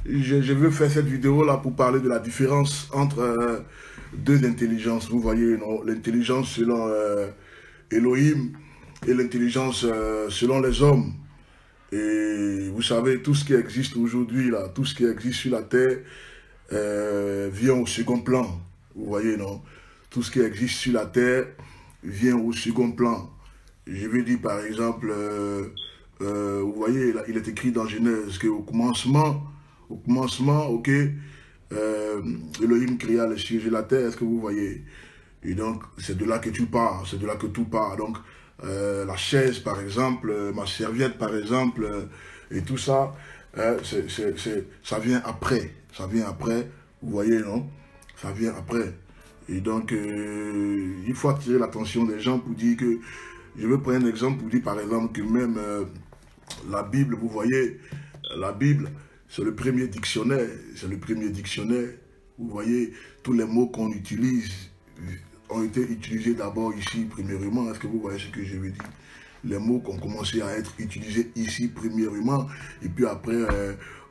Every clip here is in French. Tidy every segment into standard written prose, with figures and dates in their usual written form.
je veux faire cette vidéo-là pour parler de la différence entre deux intelligences. Vous voyez, non, l'intelligence selon Elohim et l'intelligence selon les hommes. Et vous savez, tout ce qui existe aujourd'hui, là, tout ce qui existe sur la terre vient au second plan. Vous voyez, non? Tout ce qui existe sur la terre vient au second plan. Je veux dire, par exemple, vous voyez, là, il est écrit dans Genèse qu'au commencement, ok, Elohim créa les cieux et la terre, est-ce que vous voyez? Et donc, c'est de là que tu pars, c'est de là que tout part. Donc, la chaise, par exemple, ma serviette, par exemple, et tout ça, ça vient après. Ça vient après, vous voyez, non? Ça vient après. Et donc, il faut attirer l'attention des gens pour dire que, je vais prendre un exemple pour dire, par exemple, que même la Bible, vous voyez, la Bible, c'est le premier dictionnaire, Vous voyez, tous les mots qu'on utilise ont été utilisés d'abord ici, premièrement. Est-ce que vous voyez ce que je veux dire? Les mots qui ont commencé à être utilisés ici, premièrement, et puis après,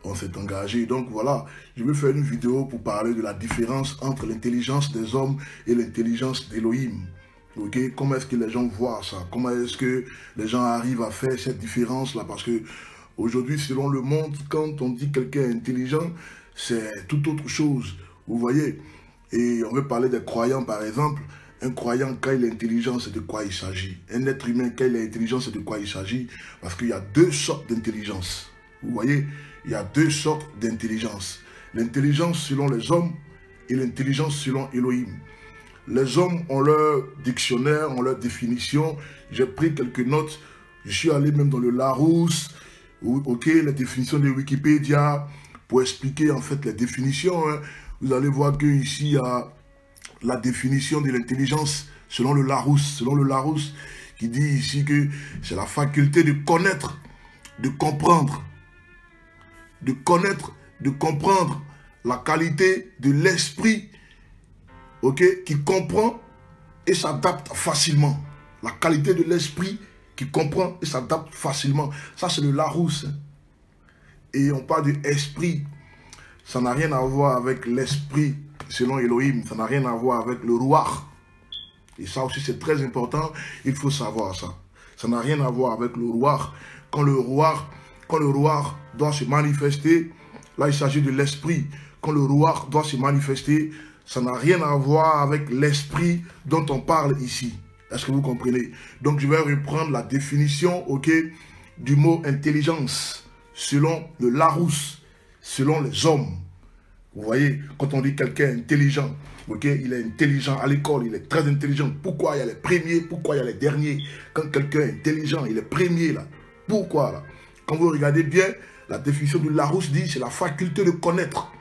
on s'est engagé. Donc voilà, je vais faire une vidéo pour parler de la différence entre l'intelligence des hommes et l'intelligence d'Elohim. Ok, comment est-ce que les gens voient ça? Comment est-ce que les gens arrivent à faire cette différence-là? Parce que aujourd'hui, selon le monde, quand on dit quelqu'un est intelligent, c'est tout autre chose. Vous voyez? Et on veut parler des croyants, par exemple. Un croyant, quand il est intelligent, c'est de quoi il s'agit. Un être humain, quand il est intelligent, c'est de quoi il s'agit. Parce qu'il y a deux sortes d'intelligence. Vous voyez? Il y a deux sortes d'intelligence. L'intelligence selon les hommes et l'intelligence selon Elohim. Les hommes ont leur dictionnaire, ont leur définition. J'ai pris quelques notes. Je suis allé même dans le Larousse, ok, les définitions de Wikipédia, pour expliquer en fait les définitions. Hein. Vous allez voir qu'ici, il y a la définition de l'intelligence selon le Larousse. Selon le Larousse, qui dit ici que c'est la faculté de connaître, de comprendre. De connaître, de comprendre la qualité de l'esprit, ok, qui comprend et s'adapte facilement. La qualité de l'esprit qui comprend et s'adapte facilement. Ça, c'est le Larousse. Et on parle de esprit. Ça n'a rien à voir avec l'esprit selon Elohim. Ça n'a rien à voir avec le Ruach. Et ça aussi, c'est très important. Il faut savoir ça. Ça n'a rien à voir avec le Ruach. Quand le Ruach doit se manifester, là, il s'agit de l'esprit. Quand le Ruach doit se manifester, ça n'a rien à voir avec l'esprit dont on parle ici. Est-ce que vous comprenez? Donc, je vais reprendre la définition, ok, du mot intelligence, selon le Larousse, selon les hommes. Vous voyez, quand on dit quelqu'un intelligent, ok, il est intelligent à l'école, il est très intelligent. Pourquoi il y a les premiers, pourquoi il y a les derniers? Quand quelqu'un est intelligent, il est premier là. Pourquoi là? Quand vous regardez bien, la définition du Larousse dit, c'est la faculté de connaître,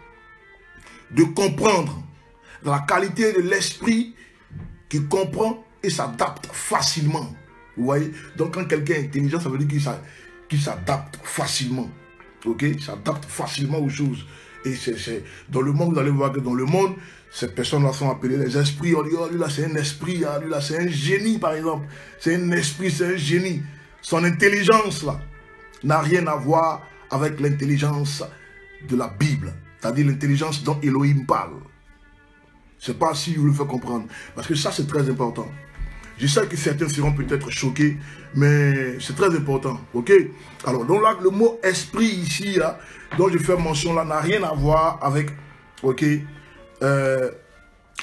de comprendre, dans la qualité de l'esprit qui comprend et s'adapte facilement. Vous voyez? Donc quand quelqu'un est intelligent, ça veut dire qu'il s'adapte facilement. Ok? Il s'adapte facilement aux choses. Et c'est dans le monde, vous allez voir que dans le monde, ces personnes-là sont appelées les esprits. On dit, oh, lui là c'est un esprit, hein, lui là c'est un génie par exemple. C'est un esprit, c'est un génie. Son intelligence là n'a rien à voir avec l'intelligence de la Bible. C'est-à-dire l'intelligence dont Elohim parle. Je ne sais pas si je vous le fais comprendre. Parce que ça, c'est très important. Je sais que certains seront peut-être choqués, mais c'est très important. Ok? Alors, donc là, le mot esprit ici, là, dont je fais mention là, n'a rien à voir avec, ok, le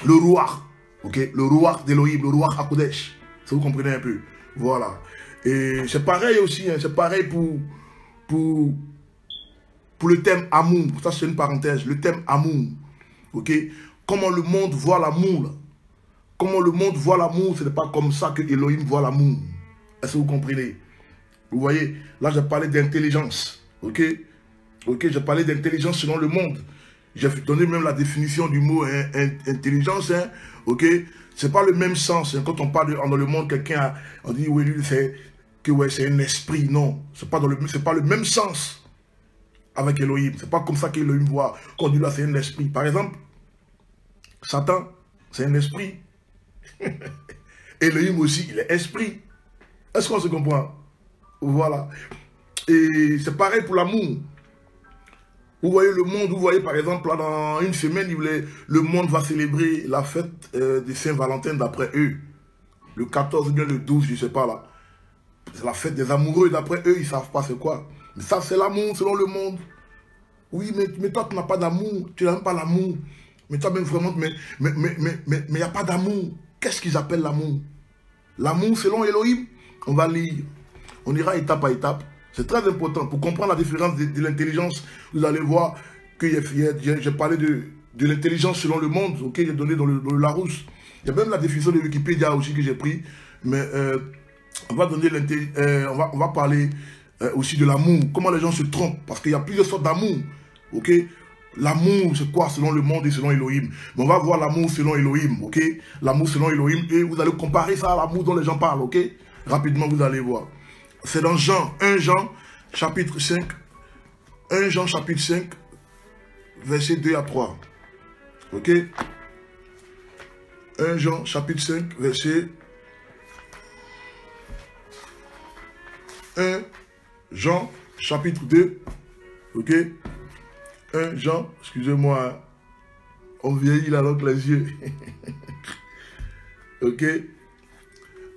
Ruach. Ok? Le Ruach d'Elohim, le Ruach HaKodesh. Ça vous comprenez un peu? Voilà. Et c'est pareil aussi, hein, c'est pareil pour le thème amour. Ça, c'est une parenthèse. Le thème amour. Ok? Comment le monde voit l'amour. Comment le monde voit l'amour, ce n'est pas comme ça que Elohim voit l'amour. Est-ce que vous comprenez? Vous voyez, là j'ai parlé d'intelligence. Ok? Ok, j'ai parlé d'intelligence selon le monde. J'ai donné même la définition du mot hein, intelligence. Hein, ok? C'est pas le même sens. Hein, quand on parle dans le monde, quelqu'un on dit oui, lui c'est un esprit. Non, c'est pas le même sens avec Elohim. C'est pas comme ça qu'Elohim voit. Quand on dit là c'est un esprit. Par exemple, Satan, c'est un esprit. Elohim aussi, il est esprit. Est-ce qu'on se comprend? Voilà. Et c'est pareil pour l'amour. Vous voyez le monde, vous voyez par exemple, là, dans une semaine, le monde va célébrer la fête de Saint-Valentin d'après eux. Le 14 ou bien le 12, je ne sais pas là. C'est la fête des amoureux, d'après eux, ils ne savent pas c'est quoi. Mais ça, c'est l'amour selon le monde. Oui, mais toi, tu n'as pas d'amour. Tu n'as même pas l'amour. Mais toi, même vraiment, mais il n'y a pas d'amour. Qu'est-ce qu'ils appellent l'amour? L'amour selon Elohim, on va lire. On ira étape à étape. C'est très important. Pour comprendre la différence de l'intelligence, vous allez voir que j'ai parlé de l'intelligence selon le monde, ok, j'ai donné dans le Larousse. Il y a même la définition de Wikipédia aussi que j'ai pris. Mais on va donner on va parler aussi de l'amour. Comment les gens se trompent. Parce qu'il y a plusieurs sortes d'amour. Ok? L'amour, c'est quoi selon le monde et selon Elohim? Mais on va voir l'amour selon Elohim. Ok? L'amour selon Elohim. Et vous allez comparer ça à l'amour dont les gens parlent. Ok? Rapidement, vous allez voir. C'est dans Jean, 1 Jean, chapitre 5. 1 Jean, chapitre 5, versets 2 à 3. Ok? 1 Jean, chapitre 5, verset 1 Jean, chapitre 2. Ok? 1 Jean, excusez-moi, on vieillit là donc les yeux. Ok?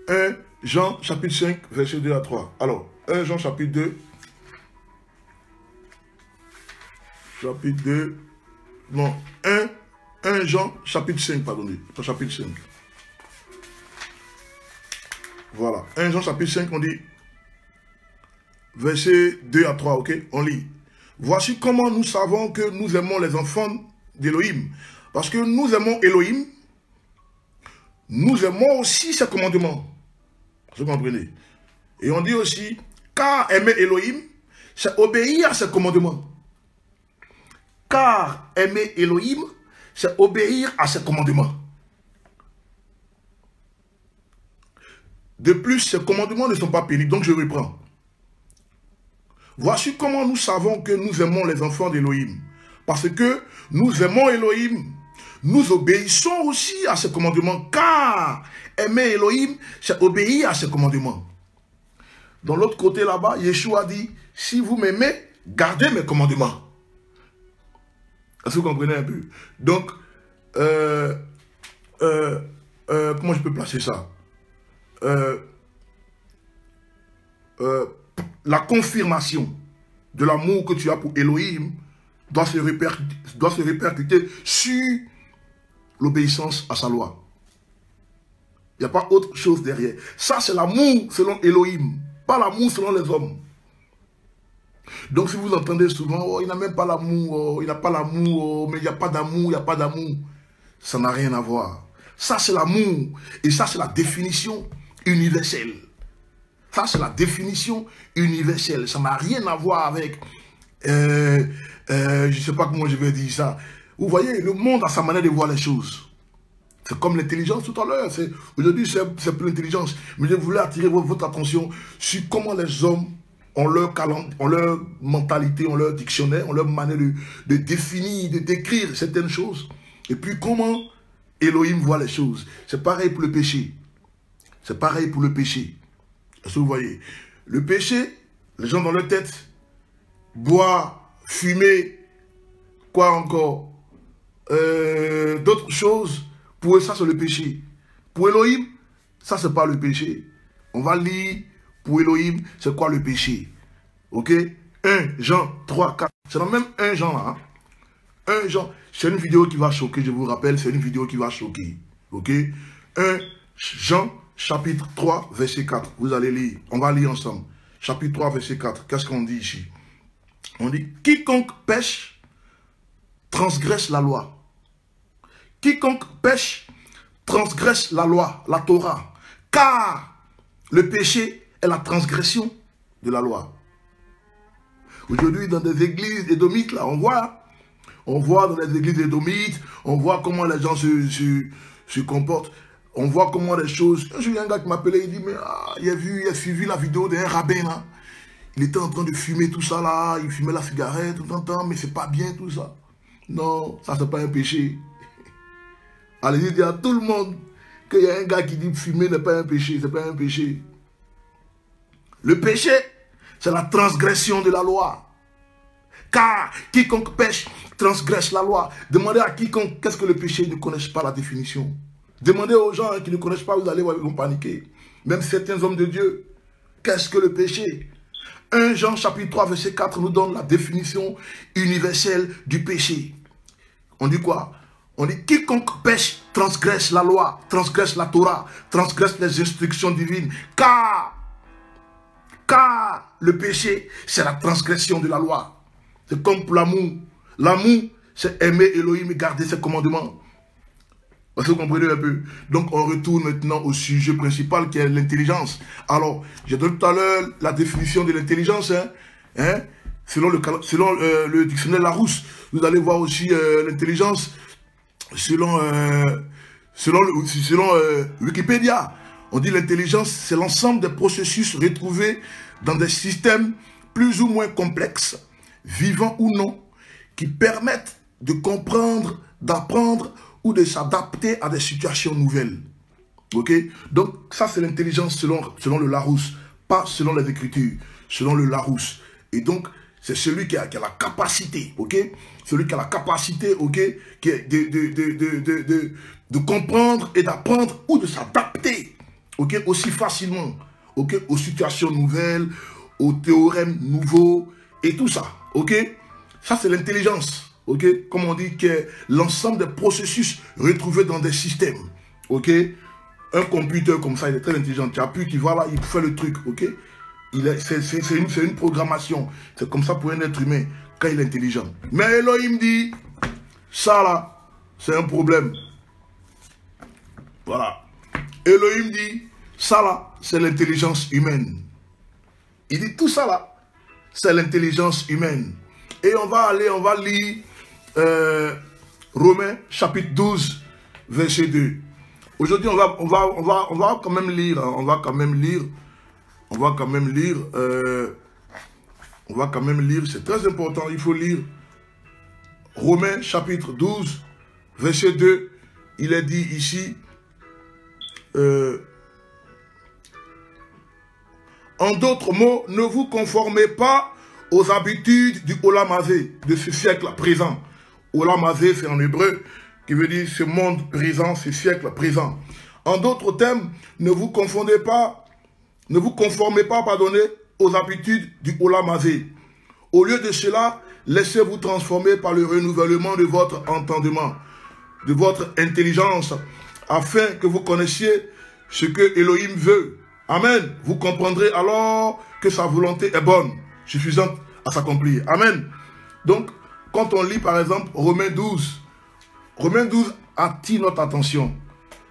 1 Jean, chapitre 5, verset 2 à 3. Alors, 1 Jean, chapitre 2. Chapitre 2. Non, 1 Jean, chapitre 5, pardonnez. Chapitre 5. Voilà. 1 Jean, chapitre 5, on dit, verset 2 à 3, ok? On lit. Voici comment nous savons que nous aimons les enfants d'Élohim. Parce que nous aimons Elohim, nous aimons aussi ses commandements. Vous comprenez? Et on dit aussi, car aimer Elohim, c'est obéir à ses commandements. Car aimer Elohim, c'est obéir à ses commandements. De plus, ces commandements ne sont pas pénibles. Donc je reprends. Voici comment nous savons que nous aimons les enfants d'Elohim. Parce que nous aimons Elohim. Nous obéissons aussi à ses commandements. Car aimer Elohim, c'est obéir à ses commandements. Dans l'autre côté là-bas, Yeshua dit, si vous m'aimez, gardez mes commandements. Est-ce que vous comprenez un peu? Donc, comment je peux placer ça? La confirmation de l'amour que tu as pour Elohim doit se répercuter sur l'obéissance à sa loi. Il n'y a pas autre chose derrière. Ça, c'est l'amour selon Elohim, pas l'amour selon les hommes. Donc, si vous entendez souvent, oh, il n'a même pas l'amour, oh, il n'a pas l'amour, oh, mais il n'y a pas d'amour, il n'y a pas d'amour. Ça n'a rien à voir. Ça, c'est l'amour. Et ça, c'est la définition universelle. Ça, c'est la définition universelle. Ça n'a rien à voir avec... je ne sais pas comment je vais dire ça. Vous voyez, le monde a sa manière de voir les choses. C'est comme l'intelligence tout à l'heure. Aujourd'hui, c'est plus l'intelligence. Mais je voulais attirer votre attention sur comment les hommes ont leur mentalité, ont leur dictionnaire, ont leur manière de définir, de décrire certaines choses. Et puis comment Elohim voit les choses. C'est pareil pour le péché. C'est pareil pour le péché. Est-ce que vous voyez? Le péché, les gens dans leur tête, boire, fumer, quoi encore, d'autres choses, pour eux, ça c'est le péché. Pour Elohim, ça c'est pas le péché. On va lire, pour Elohim, c'est quoi le péché? Ok? 1 Jean 3, 4. C'est dans même 1 Jean là. Hein? 1 Jean, c'est une vidéo qui va choquer, je vous rappelle, c'est une vidéo qui va choquer. Ok? 1 Jean, chapitre 3, verset 4. Vous allez lire, on va lire ensemble. Chapitre 3, verset 4. Qu'est-ce qu'on dit ici? On dit, quiconque pêche, transgresse la loi. Quiconque pêche, transgresse la loi, la Torah. Car le péché est la transgression de la loi. Aujourd'hui, dans des églises édomites, là, on voit dans les églises édomites, on voit comment les gens se comportent. On voit comment les choses... J'ai eu un gars qui m'appelait, il dit, mais il a suivi la vidéo d'un rabbin, là. Il était en train de fumer tout ça, là. Il fumait la cigarette tout le temps, mais c'est pas bien, tout ça. Non, ça, c'est pas un péché. Allez-y, dire à tout le monde qu'il y a un gars qui dit que fumer n'est pas un péché. C'est pas un péché. Le péché, c'est la transgression de la loi. Car quiconque pêche transgresse la loi. Demandez à quiconque qu'est-ce que le péché, ils ne connaissent pas la définition. Demandez aux gens qui ne connaissent pas, vous allez voir, ils vont paniquer. Même certains hommes de Dieu. Qu'est-ce que le péché? 1 Jean chapitre 3 verset 4 nous donne la définition universelle du péché. On dit quoi? On dit quiconque pêche transgresse la loi, transgresse la Torah, transgresse les instructions divines. Car le péché, c'est la transgression de la loi. C'est comme pour l'amour. L'amour, c'est aimer Elohim et garder ses commandements. Vous comprenez un peu? Donc on retourne maintenant au sujet principal qui est l'intelligence. Alors, j'ai donné tout à l'heure la définition de l'intelligence. Selon le dictionnaire Larousse, vous allez voir aussi l'intelligence selon Wikipédia. On dit l'intelligence, c'est l'ensemble des processus retrouvés dans des systèmes plus ou moins complexes, vivants ou non, qui permettent de comprendre, d'apprendre ou de s'adapter à des situations nouvelles. Ok? Donc, ça c'est l'intelligence selon le Larousse, pas selon les Écritures, selon le Larousse. Et donc, c'est celui qui a la capacité, ok? Celui qui a la capacité, ok? De comprendre et d'apprendre ou de s'adapter, ok? Aussi facilement, ok? Aux situations nouvelles, aux théorèmes nouveaux et tout ça, ok? Ça c'est l'intelligence. Ok, comme on dit que l'ensemble des processus retrouvés dans des systèmes. Ok, un computer comme ça, il est très intelligent. Tu appuies, tu vois là, il fait le truc. Ok, c'est une programmation. C'est comme ça pour un être humain quand il est intelligent. Mais Elohim dit, ça là, c'est un problème. Voilà. Elohim dit, ça là, c'est l'intelligence humaine. Il dit tout ça là, c'est l'intelligence humaine. Et on va lire Romains chapitre 12 verset 2. Aujourd'hui on va quand même lire, on va quand même lire, c'est très important, il faut lire Romains chapitre 12 verset 2. Il est dit ici, en d'autres mots, ne vous conformez pas aux habitudes du Olam Hazé, de ce siècle présent. Olam Hazé, c'est en hébreu, qui veut dire ce monde présent, ce siècle présent. En d'autres termes, ne vous conformez pas, aux habitudes du Olam Hazé. Au lieu de cela, laissez-vous transformer par le renouvellement de votre entendement, de votre intelligence, afin que vous connaissiez ce que Elohim veut. Amen. Vous comprendrez alors que sa volonté est bonne, suffisante à s'accomplir. Amen. Donc, quand on lit par exemple Romains 12 attire notre attention.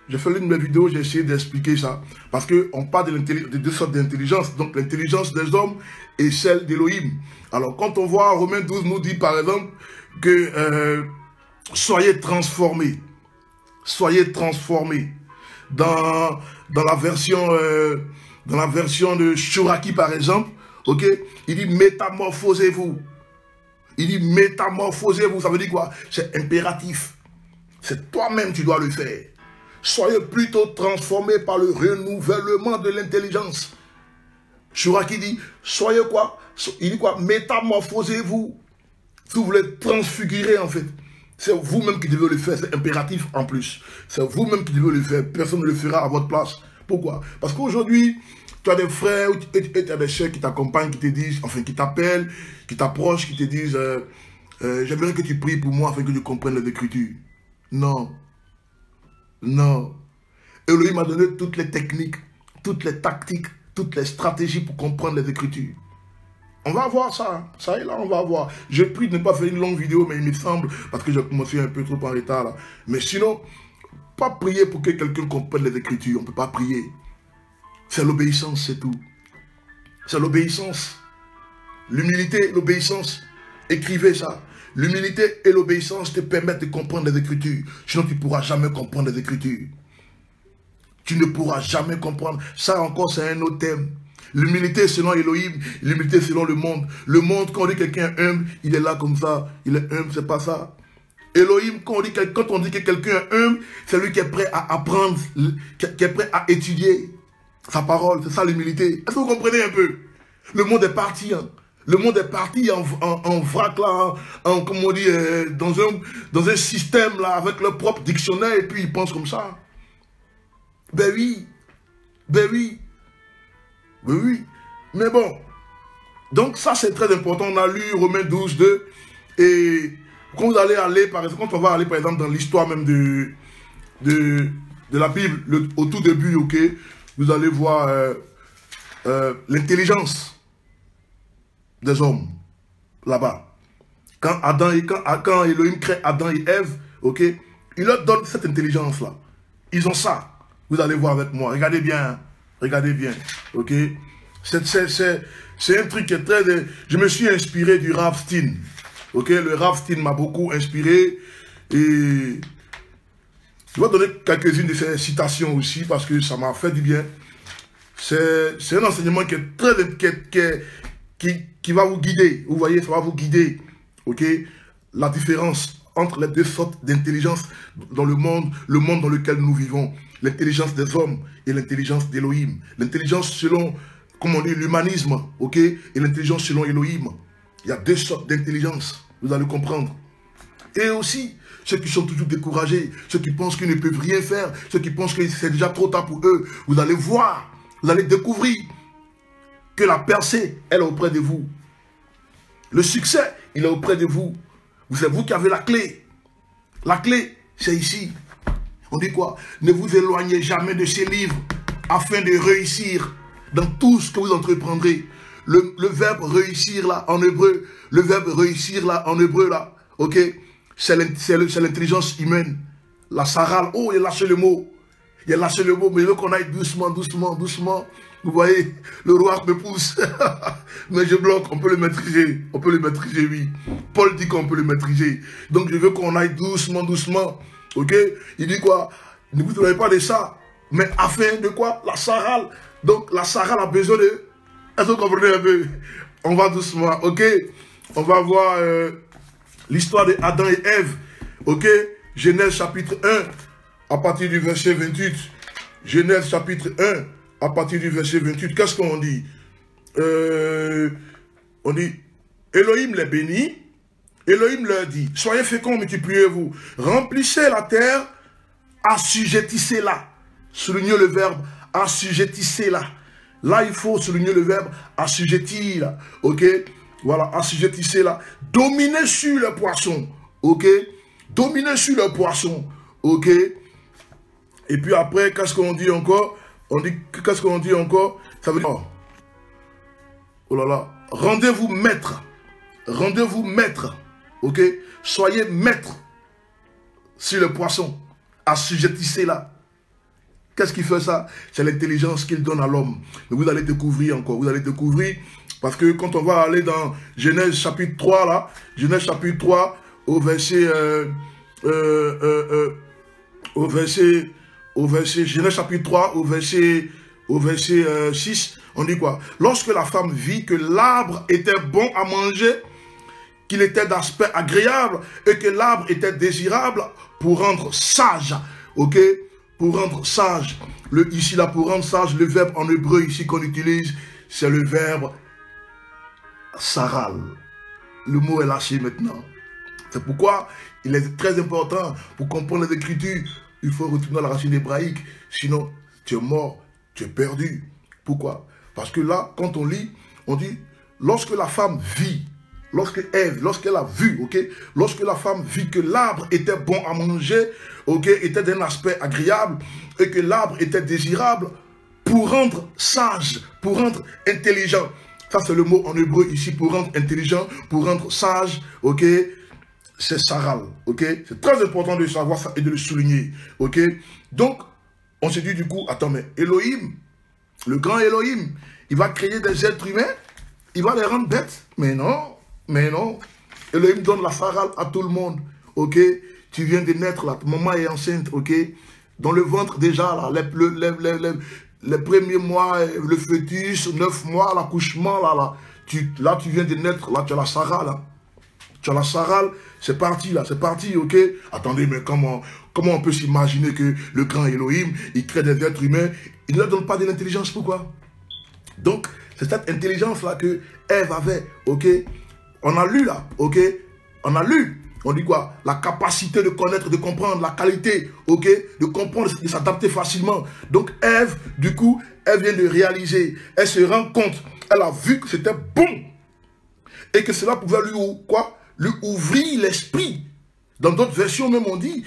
J'ai fait l'une de mes vidéos, j'ai essayé d'expliquer ça. Parce qu'on parle de deux sortes d'intelligence. Donc l'intelligence des hommes et celle d'Elohim. Alors quand on voit Romains 12 nous dit par exemple que soyez transformés. Soyez transformés. Dans la version de Shuraki par exemple, ok, il dit métamorphosez-vous. Il dit métamorphosez-vous, ça veut dire quoi? C'est impératif. C'est toi-même qui dois le faire. Soyez plutôt transformés par le renouvellement de l'intelligence. Shuraki dit, soyez quoi? Il dit quoi? Métamorphosez-vous. Si vous voulez transfigurer en fait. C'est vous-même qui devez le faire, c'est impératif en plus. C'est vous-même qui devez le faire, personne ne le fera à votre place. Pourquoi? Parce qu'aujourd'hui, tu as des frères et tu as des sœurs qui t'accompagnent, qui te disent, enfin qui t'appellent, qui t'approchent, qui te disent j'aimerais que tu pries pour moi afin que je comprenne les Écritures. Non. Non. Elohim m'a donné toutes les techniques, toutes les tactiques, toutes les stratégies pour comprendre les Écritures. On va voir ça, ça et là on va voir. Je prie de ne pas faire une longue vidéo, mais il me semble, parce que j'ai commencé un peu trop en retard là. Mais sinon, pas prier pour que quelqu'un comprenne les Écritures, on ne peut pas prier. C'est l'obéissance, c'est tout. C'est l'obéissance. L'humilité, l'obéissance. Écrivez ça. L'humilité et l'obéissance te permettent de comprendre les Écritures. Sinon, tu ne pourras jamais comprendre les Écritures. Tu ne pourras jamais comprendre. Ça encore, c'est un autre thème. L'humilité selon Elohim, l'humilité selon le monde. Le monde, quand on dit quelqu'un humble, il est là comme ça. Il est humble, c'est pas ça. Elohim, quand on dit que quelqu'un est humble, c'est lui qui est prêt à apprendre, qui est prêt à étudier sa parole. C'est ça l'humilité. Est-ce que vous comprenez un peu? Le monde est parti. Hein? Le monde est parti en vrac, là, comme on dit, dans un système, là, avec leur propre dictionnaire, et puis ils pensent comme ça. Ben oui. Ben oui. Ben oui. Mais bon. Donc ça, c'est très important. On a lu Romains 12, 2. Et quand vous allez aller, par exemple, quand on va aller, par exemple, dans l'histoire même de la Bible, au tout début, ok, vous allez voir l'intelligence des hommes, là-bas. Quand Elohim crée Adam et Ève, ok, il leur donne cette intelligence-là. Ils ont ça. Vous allez voir avec moi. Regardez bien, ok. C'est un truc qui est très... Je me suis inspiré du Rav Stein. Ok, le Rav Stein m'a beaucoup inspiré. Et je vais donner quelques-unes de ces citations aussi parce que ça m'a fait du bien. C'est un enseignement qui est très... Qui va vous guider. Vous voyez, ça va vous guider. Ok, la différence entre les deux sortes d'intelligence dans le monde dans lequel nous vivons. L'intelligence des hommes et l'intelligence d'Elohim. L'intelligence selon, comme on dit, l'humanisme, ok, et l'intelligence selon Elohim. Il y a deux sortes d'intelligence, vous allez comprendre. Et aussi, ceux qui sont toujours découragés, ceux qui pensent qu'ils ne peuvent rien faire, ceux qui pensent que c'est déjà trop tard pour eux, vous allez voir, vous allez découvrir que la percée, elle est auprès de vous. Le succès, il est auprès de vous. C'est vous qui avez la clé. La clé, c'est ici. On dit quoi? Ne vous éloignez jamais de ces livres afin de réussir dans tout ce que vous entreprendrez. Le verbe réussir là en hébreu, là, ok, c'est l'intelligence humaine. La saral, oh, il a lâché le mot. Mais il veut qu'on aille doucement. Vous voyez, le roi me pousse. Mais je bloque, on peut le maîtriser. Oui. Paul dit qu'on peut le maîtriser. Donc je veux qu'on aille doucement. Ok? Il dit quoi? Ne vous trouvez pas de ça. Mais afin de quoi? La saral. Donc la saral a besoin de... Est-ce que vous comprenez un peu? On va doucement, ok? On va voir l'histoire de Adam et Ève. Ok? Genèse chapitre 1, à partir du verset 28. Genèse chapitre 1, à partir du verset 28. Qu'est-ce qu'on dit? On dit, Elohim les bénit. Elohim leur dit, soyez féconds, multipliez-vous. Remplissez la terre, assujettissez-la. Soulignez le verbe, assujettissez-la. Là, il faut souligner le verbe assujettir. Ok? Voilà, assujettissez-la. Dominez sur le poisson. Ok? Dominez sur le poisson. Ok? Et puis après, qu'est-ce qu'on dit encore? Qu'est-ce qu'on dit encore? Ça veut dire, oh là là, rendez-vous maître. Rendez-vous maître. Ok? Soyez maître sur le poisson. Assujettissez-la. Qu'est-ce qui fait ça? C'est l'intelligence qu'il donne à l'homme. Mais vous allez découvrir encore. Vous allez découvrir. Parce que quand on va aller dans Genèse chapitre 3, là, Genèse chapitre 3, au verset, Genèse chapitre 3, au verset 6, on dit quoi? Lorsque la femme vit que l'arbre était bon à manger, qu'il était d'aspect agréable et que l'arbre était désirable pour rendre sage. Ok? Pour rendre sage. Ici, là, pour rendre sage, le verbe en hébreu ici qu'on utilise, c'est le verbe saral. Le mot est lâché maintenant. C'est pourquoi il est très important pour comprendre les Écritures. Il faut retourner à la racine hébraïque. Sinon, tu es mort, tu es perdu. Pourquoi? Parce que là, quand on lit, on dit, lorsque la femme vit, lorsqu'elle a vu, ok, lorsque la femme vit que l'arbre était bon à manger, ok, était d'un aspect agréable, et que l'arbre était désirable pour rendre sage, pour rendre intelligent. Ça, c'est le mot en hébreu ici, pour rendre intelligent, pour rendre sage, ok, c'est saral, ok. C'est très important de savoir ça et de le souligner, ok. Donc, on s'est dit du coup, attends, mais Elohim, le grand Elohim, il va créer des êtres humains, il va les rendre bêtes, mais non. Mais non, Elohim donne la saral à tout le monde, ok? Tu viens de naître là, maman est enceinte, ok? Dans le ventre déjà, là, les premiers mois, le fœtus, 9 mois, l'accouchement, là, tu viens de naître, là, tu as la saral, hein? Tu as la saral, c'est parti, là, c'est parti, ok? Attendez, mais comment on peut s'imaginer que le grand Elohim, il crée des êtres humains, il ne leur donne pas de l'intelligence, pourquoi? Donc, C'est cette intelligence-là que Ève avait, ok? On a lu là, ok? On a lu. On dit quoi? La capacité de connaître, de comprendre, la qualité, ok? De comprendre, de s'adapter facilement. Donc Ève, du coup, elle vient de réaliser, elle se rend compte, elle a vu que c'était bon. Et que cela pouvait lui ouvrir l'esprit. Dans d'autres versions même on dit,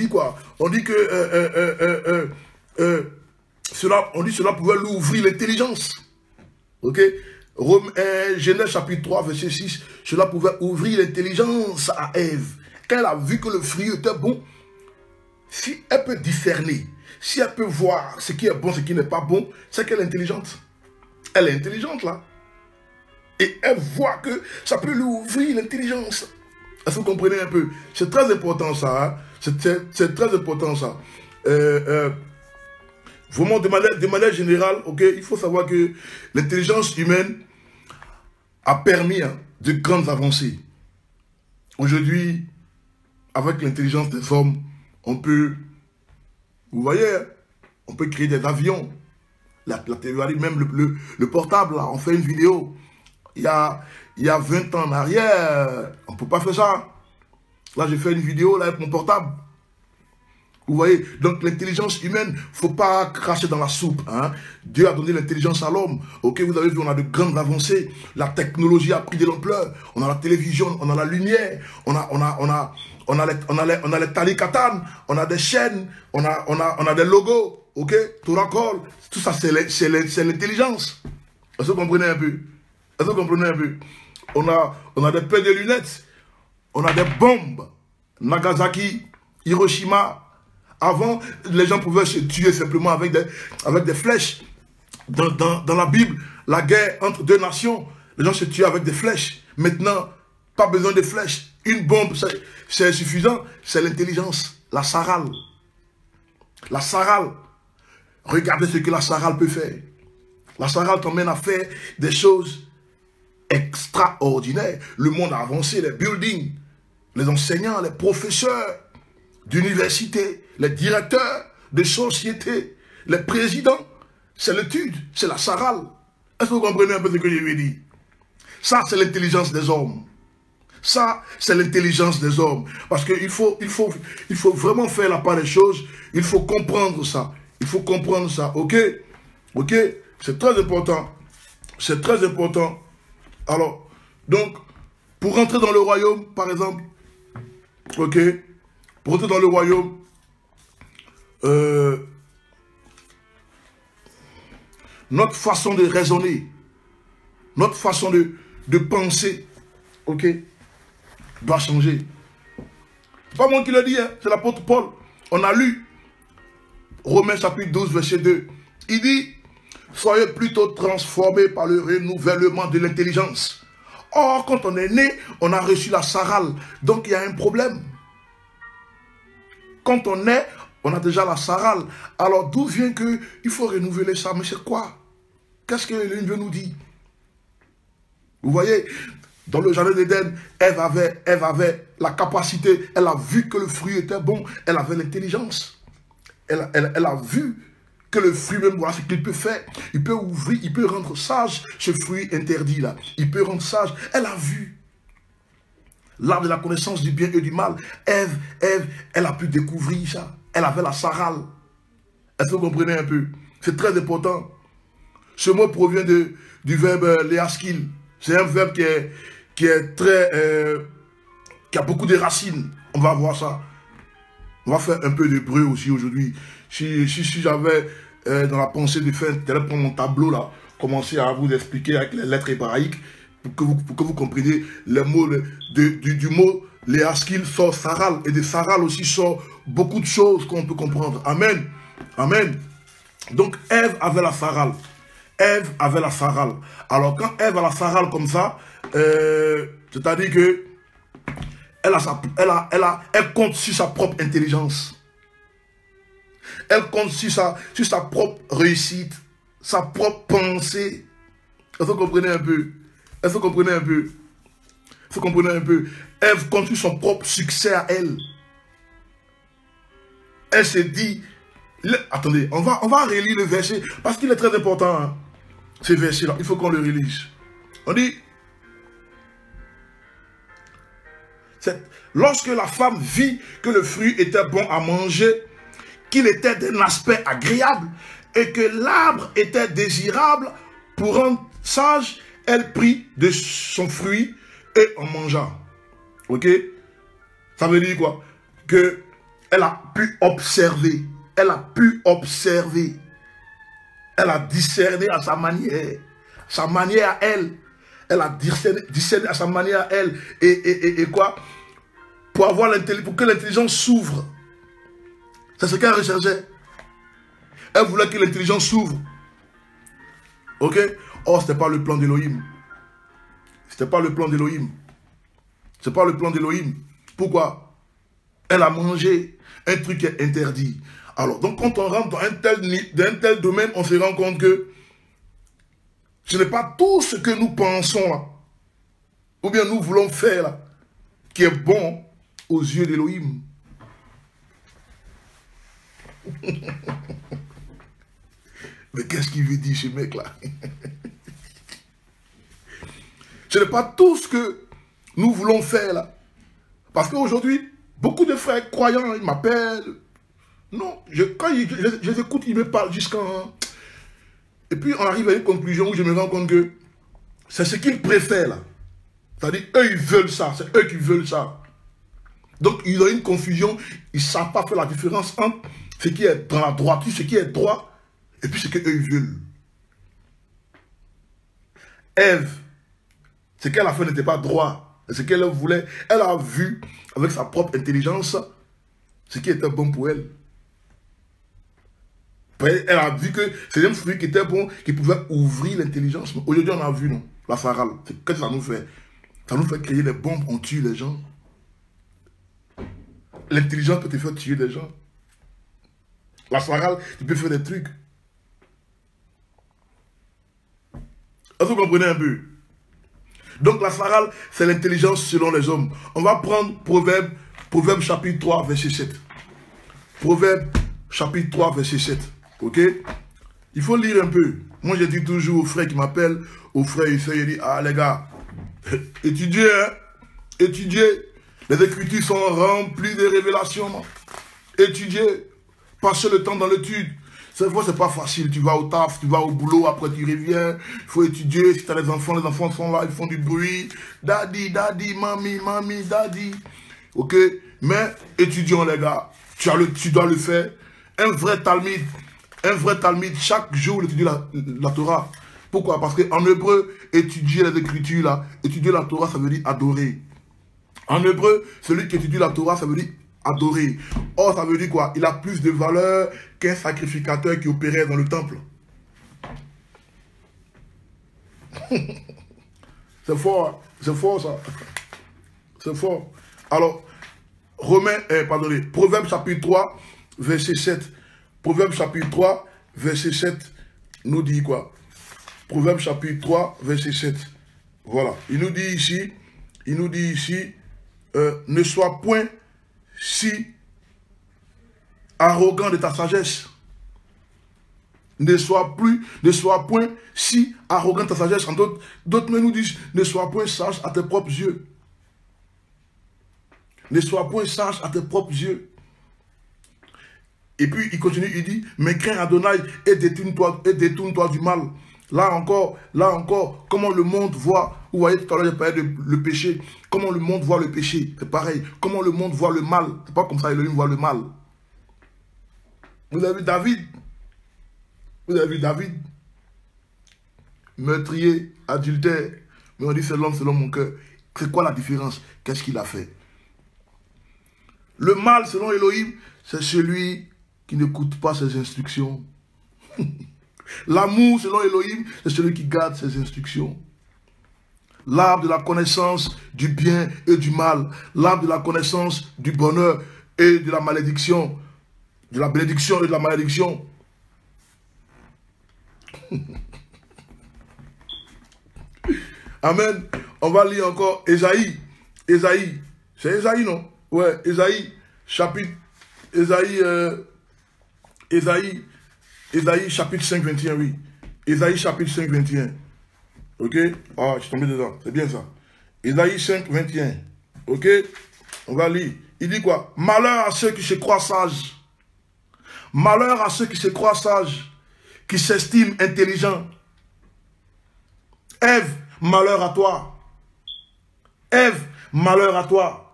quoi? On dit que cela pouvait lui ouvrir l'intelligence. Ok? Genèse chapitre 3, verset 6, cela pouvait ouvrir l'intelligence à Ève. Quand elle a vu que le fruit était bon, si elle peut discerner, si elle peut voir ce qui est bon, ce qui n'est pas bon, c'est qu'elle est intelligente. Elle est intelligente là. Et elle voit que ça peut lui ouvrir l'intelligence. Est-ce que vous comprenez un peu? C'est très important ça. Hein? C'est très important ça. Vraiment, de manière générale, ok, il faut savoir que l'intelligence humaine a permis de grandes avancées. Aujourd'hui, avec l'intelligence des hommes, on peut, vous voyez, on peut créer des avions. La télé, même le portable, là, on fait une vidéo. Il y a 20 ans en arrière, on ne peut pas faire ça. Là, j'ai fait une vidéo là, avec mon portable. Vous voyez, donc l'intelligence humaine, il ne faut pas cracher dans la soupe. Hein. Dieu a donné l'intelligence à l'homme. Ok, vous avez vu, on a de grandes avancées. La technologie a pris de l'ampleur. On a la télévision, on a la lumière, on a les talikatan, on a des chaînes, on a des logos. Ok, tout raccord. Tout ça, c'est l'intelligence. Est-ce que vous comprenez un peu? Est-ce que vous comprenez un peu? On a des paires de lunettes, on a des bombes. Nagasaki, Hiroshima. Avant, les gens pouvaient se tuer simplement avec des flèches. Dans la Bible, la guerre entre deux nations, les gens se tuaient avec des flèches. Maintenant, pas besoin de flèches. Une bombe, c'est suffisant. C'est l'intelligence, la sarral. La sarral. Regardez ce que la sarral peut faire. La sarral t'emmène à faire des choses extraordinaires. Le monde a avancé, les buildings, les enseignants, les professeurs d'université, les directeurs de sociétés, les présidents, c'est l'étude, c'est la sarral. Est-ce que vous comprenez un peu ce que je veux dire? Ça, c'est l'intelligence des hommes. Ça, c'est l'intelligence des hommes. Parce qu'il faut vraiment faire la part des choses. Il faut comprendre ça. Il faut comprendre ça. Ok? Ok? C'est très important. C'est très important. Alors, donc, pour rentrer dans le royaume, par exemple, ok? Pour rentrer dans le royaume, notre façon de raisonner, notre façon de penser, ok, doit changer. C'est pas moi qui le dis, hein, c'est l'apôtre Paul. On a lu Romains chapitre 12, verset 2. Il dit, soyez plutôt transformés par le renouvellement de l'intelligence. Or, quand on est né, on a reçu la sarral. Donc, il y a un problème. Quand on est, on a déjà la sarral. Alors, d'où vient que il faut renouveler ça? Mais c'est quoi? Qu'est-ce que l'une veut nous dire? Vous voyez, dans le jardin d'Éden, Ève avait la capacité, elle a vu que le fruit était bon, elle avait l'intelligence. Elle a vu que le fruit même, voilà ce qu'il peut faire. Il peut ouvrir, il peut rendre sage ce fruit interdit là. Il peut rendre sage. Elle a vu. L'arbre de la connaissance du bien et du mal. Ève, elle a pu découvrir ça. Elle avait la sarral. Est-ce que vous comprenez un peu? C'est très important. Ce mot provient du verbe léaskil. C'est un verbe qui est très... qui a beaucoup de racines. On va voir ça. On va faire un peu d'hébreu aussi aujourd'hui. Si j'avais dans la pensée de faire, de prendre mon tableau là, commencer à vous expliquer avec les lettres hébraïques, pour que vous compreniez les mots du mot léaskil sort saral. Et de saral aussi sort beaucoup de choses qu'on peut comprendre. Amen. Amen. Donc Ève avait la saral. Ève avait la saral. Alors quand Ève a la saral comme ça, c'est-à-dire que elle compte sur sa propre intelligence. Elle compte sur sa propre réussite, sa propre pensée. Est-ce que vous comprenez un peu? Est-ce que vous comprenez un peu? Est-ce que vous comprenez un peu? Ève compte sur son propre succès à elle. Elle se dit... Attendez, on va relire le verset parce qu'il est très important. Hein. Ces versets-là, il faut qu'on le relise. On dit, lorsque la femme vit que le fruit était bon à manger, qu'il était d'un aspect agréable et que l'arbre était désirable pour rendre sage, elle prit de son fruit et en mangea. Ok? Ça veut dire quoi? Que elle a pu observer. Elle a pu observer. Elle a discerné à sa manière. Sa manière à elle. Elle a discerné à sa manière à elle. Et quoi? Pour que l'intelligence s'ouvre. C'est ce qu'elle recherchait. Elle voulait que l'intelligence s'ouvre. Ok? Or, ce n'était pas le plan d'Élohim. Ce n'était pas le plan d'Élohim. Ce n'est pas le plan d'Élohim. Pourquoi? Elle a mangé un truc qui est interdit. Alors, donc quand on rentre dans un tel domaine, on se rend compte que ce n'est pas tout ce que nous pensons là, ou bien nous voulons faire là, qui est bon aux yeux d'Élohim. Mais qu'est-ce qu'il veut dire ce mec-là? Ce n'est pas tout ce que nous voulons faire là. Parce qu'aujourd'hui, beaucoup de frères croyants, ils m'appellent. Non, quand je les écoute, ils me parlent jusqu'à... Et puis on arrive à une conclusion où je me rends compte que c'est ce qu'ils préfèrent là. C'est-à-dire, eux, ils veulent ça. C'est eux qui veulent ça. Donc, ils ont une confusion. Ils ne savent pas faire la différence entre ce qui est dans la droiture, ce qui est droit, et puis ce qu'eux, ils veulent. Ève, ce qu'elle a fait n'était pas droit. Ce qu'elle voulait, elle a vu avec sa propre intelligence ce qui était bon pour elle. Elle a vu que c'est un fruit qui était bon, qui pouvait ouvrir l'intelligence. Aujourd'hui, on a vu, non, la sarale. Qu'est-ce que ça nous fait? Ça nous fait créer des bombes, on tue les gens. L'intelligence peut te faire tuer des gens. La sarale, tu peux faire des trucs. Est-ce que vous comprenez un peu? Donc la sarale, c'est l'intelligence selon les hommes. On va prendre Proverbe chapitre 3, verset 7. Proverbe chapitre 3, verset 7. Ok? Il faut lire un peu. Moi, je dis toujours aux frères qui m'appellent, aux frères et sœurs, je dis, ah les gars, étudiez, hein? Étudiez. Les Écritures sont remplies de révélations. Étudiez. Passez le temps dans l'étude. Cette fois, c'est pas facile. Tu vas au taf, tu vas au boulot, après tu reviens. Il faut étudier. Si tu as les enfants sont là, ils font du bruit. Daddy, daddy, mami, mami, daddy. Ok? Mais étudions, les gars. Tu dois le faire. Un vrai Talmud, chaque jour, il étudie la Torah. Pourquoi? Parce qu'en hébreu, étudier les Écritures, là, étudier la Torah, ça veut dire adorer. En hébreu, celui qui étudie la Torah, ça veut dire adorer. Or, ça veut dire quoi? Il a plus de valeur qu'un sacrificateur qui opérait dans le temple. C'est fort ça. C'est fort. Alors, Proverbe chapitre 3, verset 7. Proverbe chapitre 3, verset 7 nous dit quoi? Proverbe chapitre 3, verset 7. Voilà. Il nous dit ici, ne sois point si arrogant de ta sagesse. Ne sois point si arrogant de ta sagesse. D'autres nous disent, ne sois point sage à tes propres yeux. Ne sois point sage à tes propres yeux. Et puis il continue, il dit, mais crains Adonai et détourne-toi du mal. Là encore, comment le monde voit, vous voyez tout à l'heure j'ai parlé de le péché, comment le monde voit le péché, c'est pareil, comment le monde voit le mal, c'est pas comme ça Elohim voit le mal. Vous avez vu David, meurtrier, adultère, mais on dit c'est l'homme selon mon cœur. C'est quoi la différence? Qu'est-ce qu'il a fait? Le mal selon Elohim, c'est celui qui n'écoute pas ses instructions. L'amour, selon Elohim, c'est celui qui garde ses instructions. L'arbre de la connaissance du bien et du mal. L'arbre de la connaissance du bonheur et de la malédiction. De la bénédiction et de la malédiction. Amen. On va lire encore Ésaïe. C'est Ésaïe, non? Ouais, Ésaïe, chapitre... Ésaïe, chapitre 5, 21, oui. Ésaïe chapitre 5, 21. Ok? Ah, je suis tombé dedans. C'est bien ça. Ésaïe 5, 21. Ok? On va lire. Il dit quoi? Malheur à ceux qui se croient sages. Malheur à ceux qui se croient sages, qui s'estiment intelligents. Ève, malheur à toi. Ève, malheur à toi.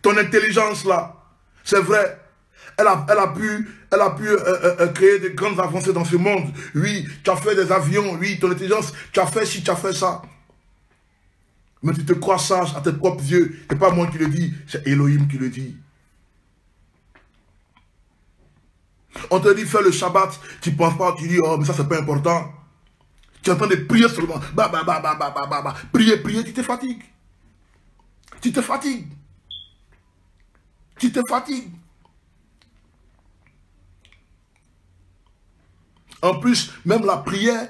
Ton intelligence là, c'est vrai. Elle a pu créer de grandes avancées dans ce monde. Oui, tu as fait des avions. Oui, ton intelligence, tu as fait ci, tu as fait ça. Mais tu te crois sage à tes propres yeux. Ce n'est pas moi qui le dis, c'est Elohim qui le dit. On te dit fais le Shabbat, tu ne penses pas, tu dis oh mais ça c'est pas important. Tu es en train de prier seulement. Prier, prier, tu te fatigues. Tu te fatigues. Tu te fatigues. En plus, même la prière,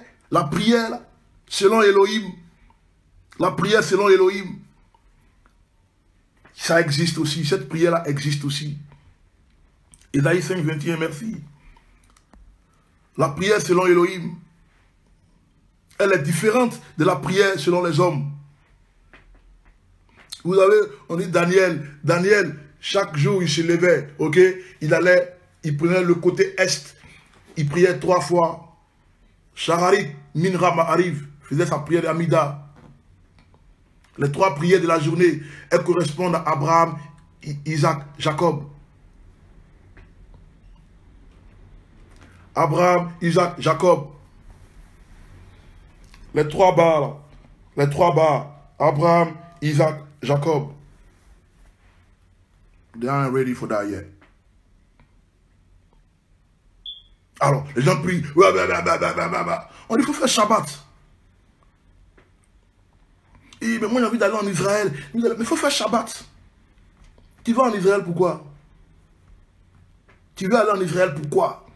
selon Elohim, la prière selon Elohim, ça existe aussi, cette prière-là existe aussi. Ésaïe 5, 21, merci. La prière selon Elohim, elle est différente de la prière selon les hommes. Vous savez, on dit Daniel, chaque jour il se levait, ok, il prenait le côté est, il priait 3 fois. Shararit, Minra Ma'ariv, faisait sa prière d'Amida. Les 3 prières de la journée, elles correspondent à Abraham, Isaac, Jacob. Abraham, Isaac, Jacob. Les 3 bas, là. Les 3 bas. Abraham, Isaac, Jacob. They aren't ready for that yet. Alors, les gens prient. On dit qu'il faut faire Shabbat. Et, mais moi j'ai envie d'aller en Israël. Mais il faut faire Shabbat. Tu vas en Israël pourquoi? Tu veux aller en Israël pourquoi?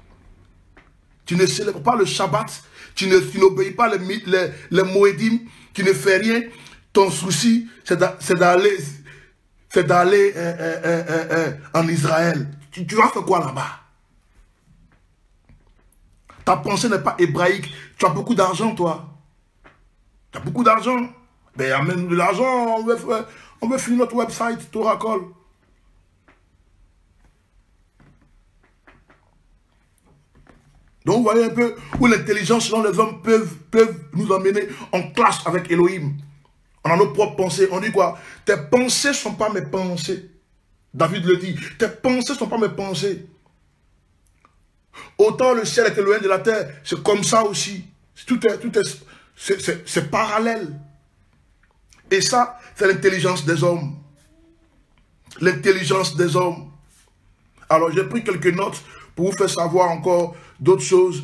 Tu ne célèbres pas le Shabbat. Tu n'obéis pas les Moedim. Tu ne fais rien. Ton souci, c'est d'aller en Israël. Tu vas faire quoi là-bas? Ta pensée n'est pas hébraïque. Tu as beaucoup d'argent, toi. Tu as beaucoup d'argent. Ben, amène de l'argent. On veut finir notre website, Toracol. Donc, vous voyez un peu où l'intelligence selon les hommes peuvent nous emmener en clash avec Elohim. On a nos propres pensées. On dit quoi? Tes pensées ne sont pas mes pensées. David le dit. Tes pensées ne sont pas mes pensées. Autant le ciel est éloigné de la terre, c'est comme ça aussi. C'est parallèle. Et ça, c'est l'intelligence des hommes. L'intelligence des hommes. Alors, j'ai pris quelques notes pour vous faire savoir encore d'autres choses.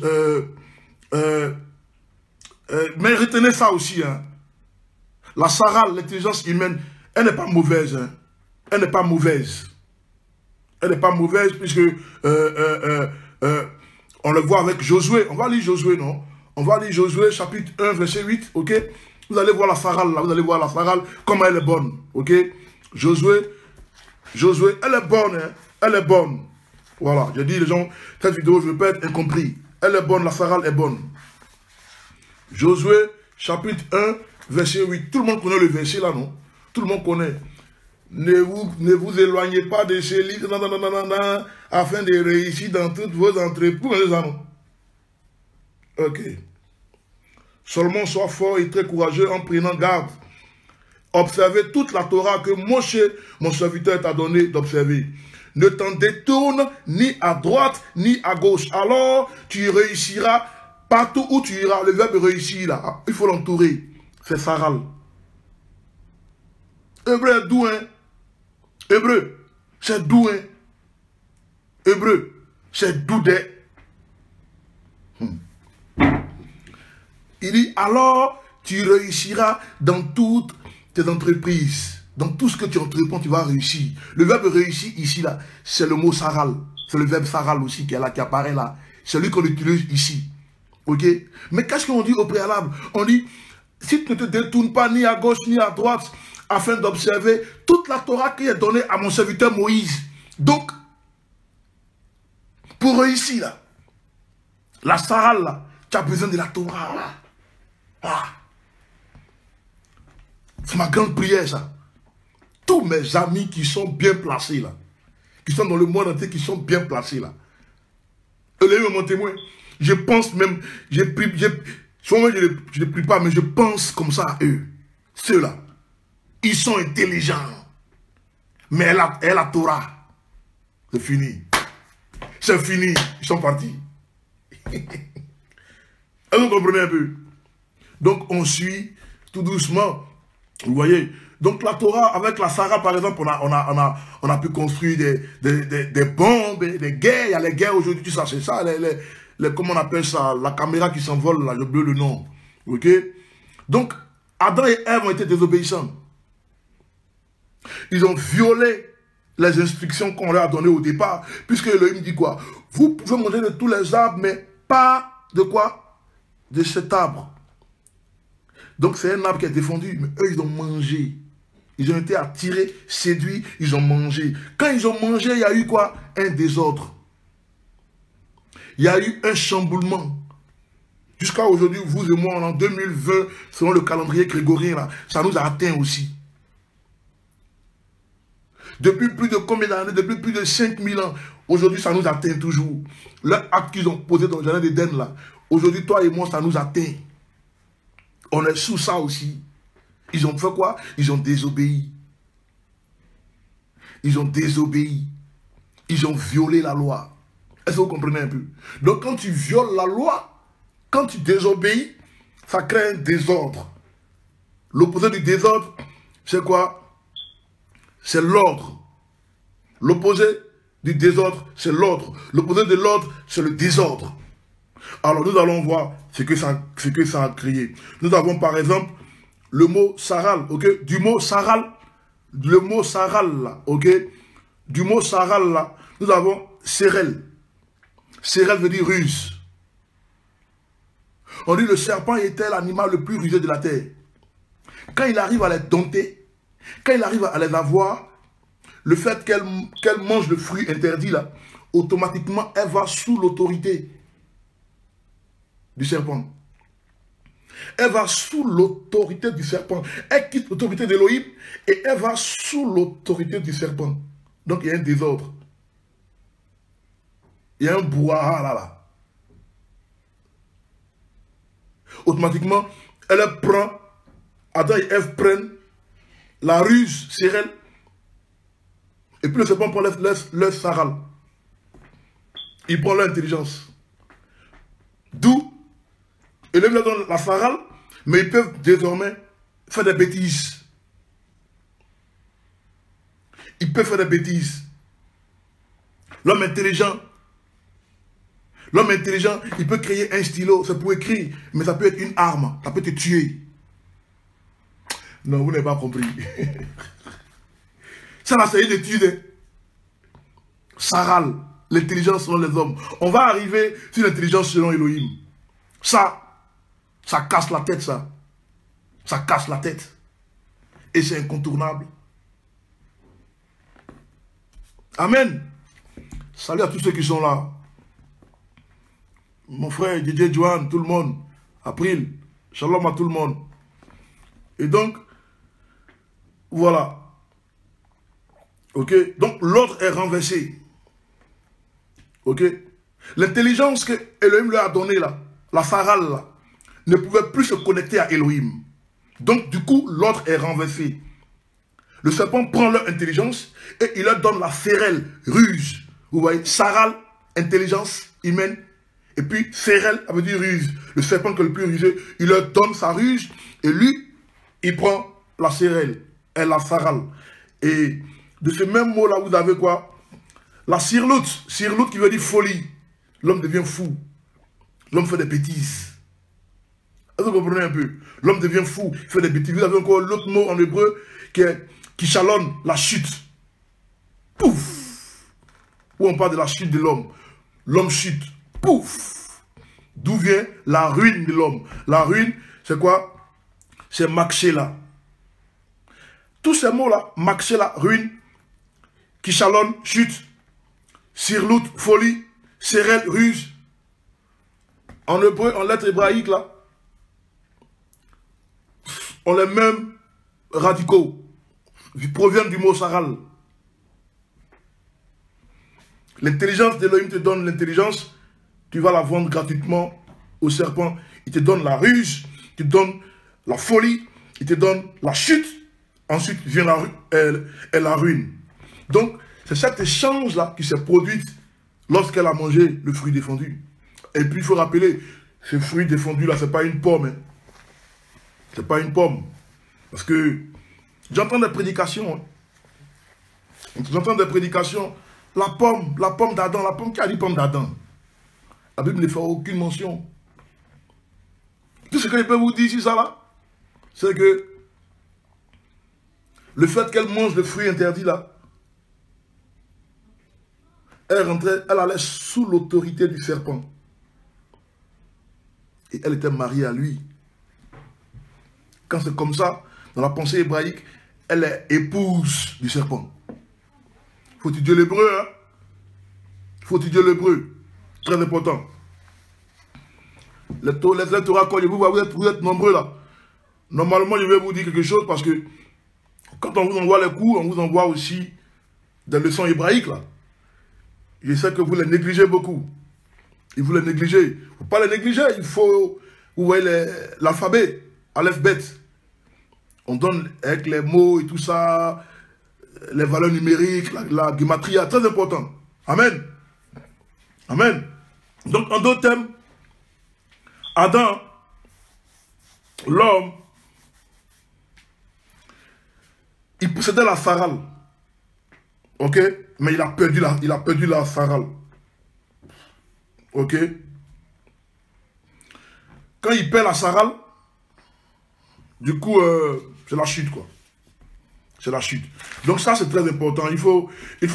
Mais retenez ça aussi. Hein. La Sarah, l'intelligence humaine, elle n'est pas mauvaise. Hein. Elle n'est pas mauvaise. Elle n'est pas mauvaise puisque on le voit avec Josué. On va lire Josué, non? On va lire Josué, chapitre 1, verset 8, ok? Vous allez voir la Sarah, là. Vous allez voir la Sarah, comment elle est bonne, ok? Josué, elle est bonne, hein? Elle est bonne. Voilà, j'ai dit, les gens, cette vidéo, je ne veux pas être incompris. Elle est bonne, la Sarah est bonne. Josué, chapitre 1, verset 8. Tout le monde connaît le verset, là, non? Tout le monde connaît. Ne vous éloignez pas de ces livres, afin de réussir dans toutes vos entreprises. Ok. Seulement sois fort et très courageux en prenant garde. Observez toute la Torah que Moshe, mon serviteur, t'a donné d'observer. Ne t'en détourne ni à droite ni à gauche. Alors tu réussiras partout où tu iras. Le verbe réussir là, il faut l'entourer. C'est Saral. Hébreu est doux, hein? Hébreu, c'est doux, hein? Hébreu, c'est doux des. Il dit, alors tu réussiras dans toutes tes entreprises. Dans tout ce que tu entreprends, tu vas réussir. Le verbe réussir ici, là, c'est le mot saral. C'est le verbe saral aussi qui est là, qui apparaît là. C'est lui qu'on utilise ici. Ok? Mais qu'est-ce qu'on dit au préalable? On dit, si tu ne te détournes pas ni à gauche ni à droite, afin d'observer toute la Torah qui est donnée à mon serviteur Moïse. Donc, pour réussir là, la saral là, tu as besoin de la Torah. Là. Ah. C'est ma grande prière, ça. Tous mes amis qui sont bien placés, là, qui sont dans le monde entier, qui sont bien placés, là. Eux, les mon témoin. Je pense même, souvent je ne prie pas, mais je pense comme ça à eux. Ceux-là, ils sont intelligents. Mais elle a la Torah. C'est fini. C'est fini. Ils sont partis. Est-ce que vous comprenez un peu? Donc on suit tout doucement. Vous voyez? Donc la Torah, avec la Sarah par exemple, on a pu construire des bombes, des guerres. Il y a les guerres aujourd'hui, ça c'est ça. Comment on appelle ça? La caméra qui s'envole, là, j'ai oublié le nom. Ok? Donc Adam et Ève ont été désobéissants. Ils ont violé les instructions qu'on leur a données au départ, puisque Elohim dit quoi? Vous pouvez manger de tous les arbres, mais pas de quoi? De cet arbre. Donc c'est un arbre qui est défendu, mais eux ils ont mangé. Ils ont été attirés, séduits, ils ont mangé. Quand ils ont mangé, il y a eu quoi? Un désordre. Il y a eu un chamboulement. Jusqu'à aujourd'hui, vous et moi, en 2020, selon le calendrier grégorien, là, ça nous a atteint aussi. Depuis plus de combien d'années? Depuis plus de 5000 ans. Aujourd'hui, ça nous atteint toujours. Leur acte qu'ils ont posé dans le jardin d'Éden, là. Aujourd'hui, toi et moi, ça nous atteint. On est sous ça aussi. Ils ont fait quoi? Ils ont désobéi. Ils ont désobéi. Ils ont violé la loi. Est-ce que vous comprenez un peu? Donc, quand tu violes la loi, quand tu désobéis, ça crée un désordre. L'opposé du désordre, c'est quoi? C'est l'ordre. L'opposé du désordre, c'est l'ordre. L'opposé de l'ordre, c'est le désordre. Alors, nous allons voir ce que ça a créé. Nous avons par exemple le mot saral, ok? Du mot saral, le mot saral là, ok? Du mot saral là, nous avons sérel. Sérel veut dire ruse. On dit le serpent était l'animal le plus rusé de la terre. Quand il arrive à les dompter, quand il arrive à les avoir, le fait qu'elle mange le fruit interdit là, automatiquement elle va sous l'autorité du serpent. Elle va sous l'autorité du serpent. Elle quitte l'autorité d'Élohim et elle va sous l'autorité du serpent. Donc il y a un désordre. Il y a un brouhaha là. Automatiquement, elle prend, Adam et Ève prennent la ruse sur elle. Et puis le serpent prend leur saral. Il prend leur intelligence. D'où il leur donne la saral, mais ils peuvent désormais faire des bêtises. Ils peuvent faire des bêtises. L'homme intelligent, il peut créer un stylo, c'est pour écrire, mais ça peut être une arme, ça peut te tuer. Non, vous n'avez pas compris. Ça là, c'est une étude. Saral, l'intelligence selon les hommes. On va arriver sur l'intelligence selon Elohim. Ça casse la tête, ça. Ça casse la tête. Et c'est incontournable. Amen. Salut à tous ceux qui sont là. Mon frère, DJ Johan, tout le monde. April, shalom à tout le monde. Et donc, voilà. Ok. Donc, l'ordre est renversé. Ok. L'intelligence que Elohim lui a donnée là, la saral là, ne pouvait plus se connecter à Elohim. Donc, du coup, l'ordre est renversé. Le serpent prend leur intelligence et il leur donne la sérelle, ruse. Vous voyez, saral, intelligence humaine. Et puis, sérelle, ça veut dire ruse. Le serpent qui est le plus rusé, il leur donne sa ruse et lui, il prend la sérelle et la saral. Et de ce même mot-là, vous avez quoi? La sirloute. Sirloute qui veut dire folie. L'homme devient fou. L'homme fait des bêtises. Est-ce que vous comprenez un peu? L'homme devient fou, il fait des bêtises. Vous avez encore l'autre mot en hébreu qui chalonne la chute. Pouf! Où on parle de la chute de l'homme. L'homme chute. Pouf! D'où vient la ruine de l'homme? La ruine, c'est quoi? C'est Makshela. Tous ces mots-là, Makshela, ruine, Kishalon, chute, Sirlout, folie, Sérel, ruse. En hébreu, en lettres hébraïques, là, ont les mêmes radicaux. Ils proviennent du mot saral. L'intelligence d'Elohim te donne l'intelligence, tu vas la vendre gratuitement au serpent. Il te donne la ruse, il te donne la folie, il te donne la chute. Ensuite vient la ruine. Donc, c'est cet échange-là qui s'est produit lorsqu'elle a mangé le fruit défendu. Et puis, il faut rappeler, ce fruit défendu-là, ce n'est pas une pomme. Hein. Ce n'est pas une pomme. Parce que j'entends des prédications. Hein. J'entends des prédications. La pomme d'Adam, la pomme qui a dit pomme d'Adam. La Bible ne fait aucune mention. Tout ce que je peux vous dire sur ça là, c'est que le fait qu'elle mange le fruit interdit là, elle allait sous l'autorité du serpent. Et elle était mariée à lui. Quand c'est comme ça, dans la pensée hébraïque, elle est épouse du serpent. Il faut étudier l'hébreu, hein? Il faut étudier l'hébreu. Très important. Les Torah, vous êtes nombreux là. Normalement, je vais vous dire quelque chose parce que quand on vous envoie les cours, on vous envoie aussi des leçons hébraïques là. Je sais que vous les négligez beaucoup. Et vous les négligez. Il ne faut pas les négliger. Il faut, vous voyez l'alphabet, aleph, bet. On donne avec les mots et tout ça, les valeurs numériques, la gématria, très important. Amen. Amen. Donc, en d'autres termes, Adam, l'homme, il possédait la saral. Ok? Mais il a perdu la saral. Ok? Quand il perd la saral, du coup, c'est la chute, quoi. C'est la chute. Donc ça, c'est très important. Il faut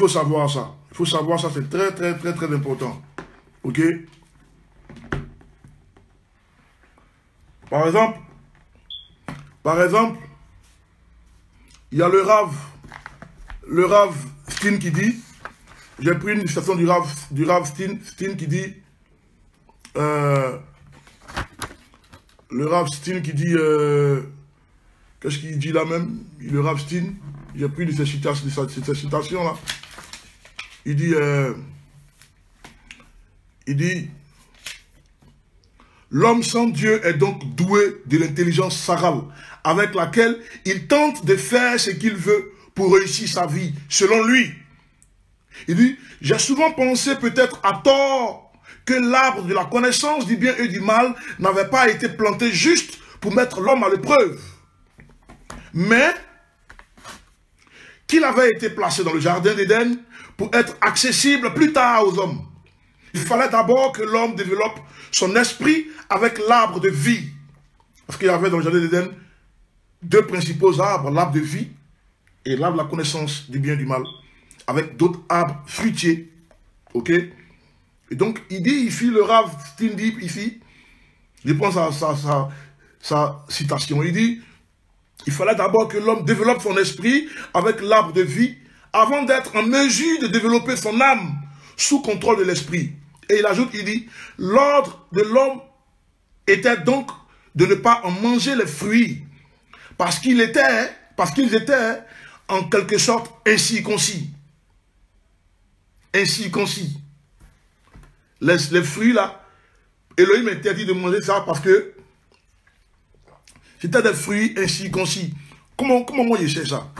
savoir ça. Il faut savoir ça, c'est très, très, très, très important. Ok? Par exemple, il y a le Rav Stein qui dit, j'ai pris une citation du Rav Stein qui dit, le Rav Stein qui dit, qu'est-ce qu'il dit là même, le Rav Stein, j'ai pris de ces citations là, il dit, l'homme sans Dieu est donc doué de l'intelligence sarale, avec laquelle il tente de faire ce qu'il veut pour réussir sa vie, selon lui. Il dit, j'ai souvent pensé peut-être à tort que l'arbre de la connaissance du bien et du mal n'avait pas été planté juste pour mettre l'homme à l'épreuve, mais qu'il avait été placé dans le jardin d'Éden pour être accessible plus tard aux hommes. Il fallait d'abord que l'homme développe son esprit avec l'arbre de vie. Parce qu'il y avait dans le jardin d'Éden deux principaux arbres, l'arbre de vie et l'arbre de la connaissance du bien et du mal, avec d'autres arbres fruitiers. Ok? Et donc, il dit ici, le Rav Stein dit ici, je prends sa citation, il dit, il fallait d'abord que l'homme développe son esprit avec l'arbre de vie avant d'être en mesure de développer son âme sous contrôle de l'esprit. Et il ajoute, il dit, l'ordre de l'homme était donc de ne pas en manger les fruits, parce qu'ils étaient en quelque sorte incirconcis. Incirconcis. Les fruits là, Elohim interdit de manger ça parce que c'était des fruits incirconcis. Comment moi je sais ça?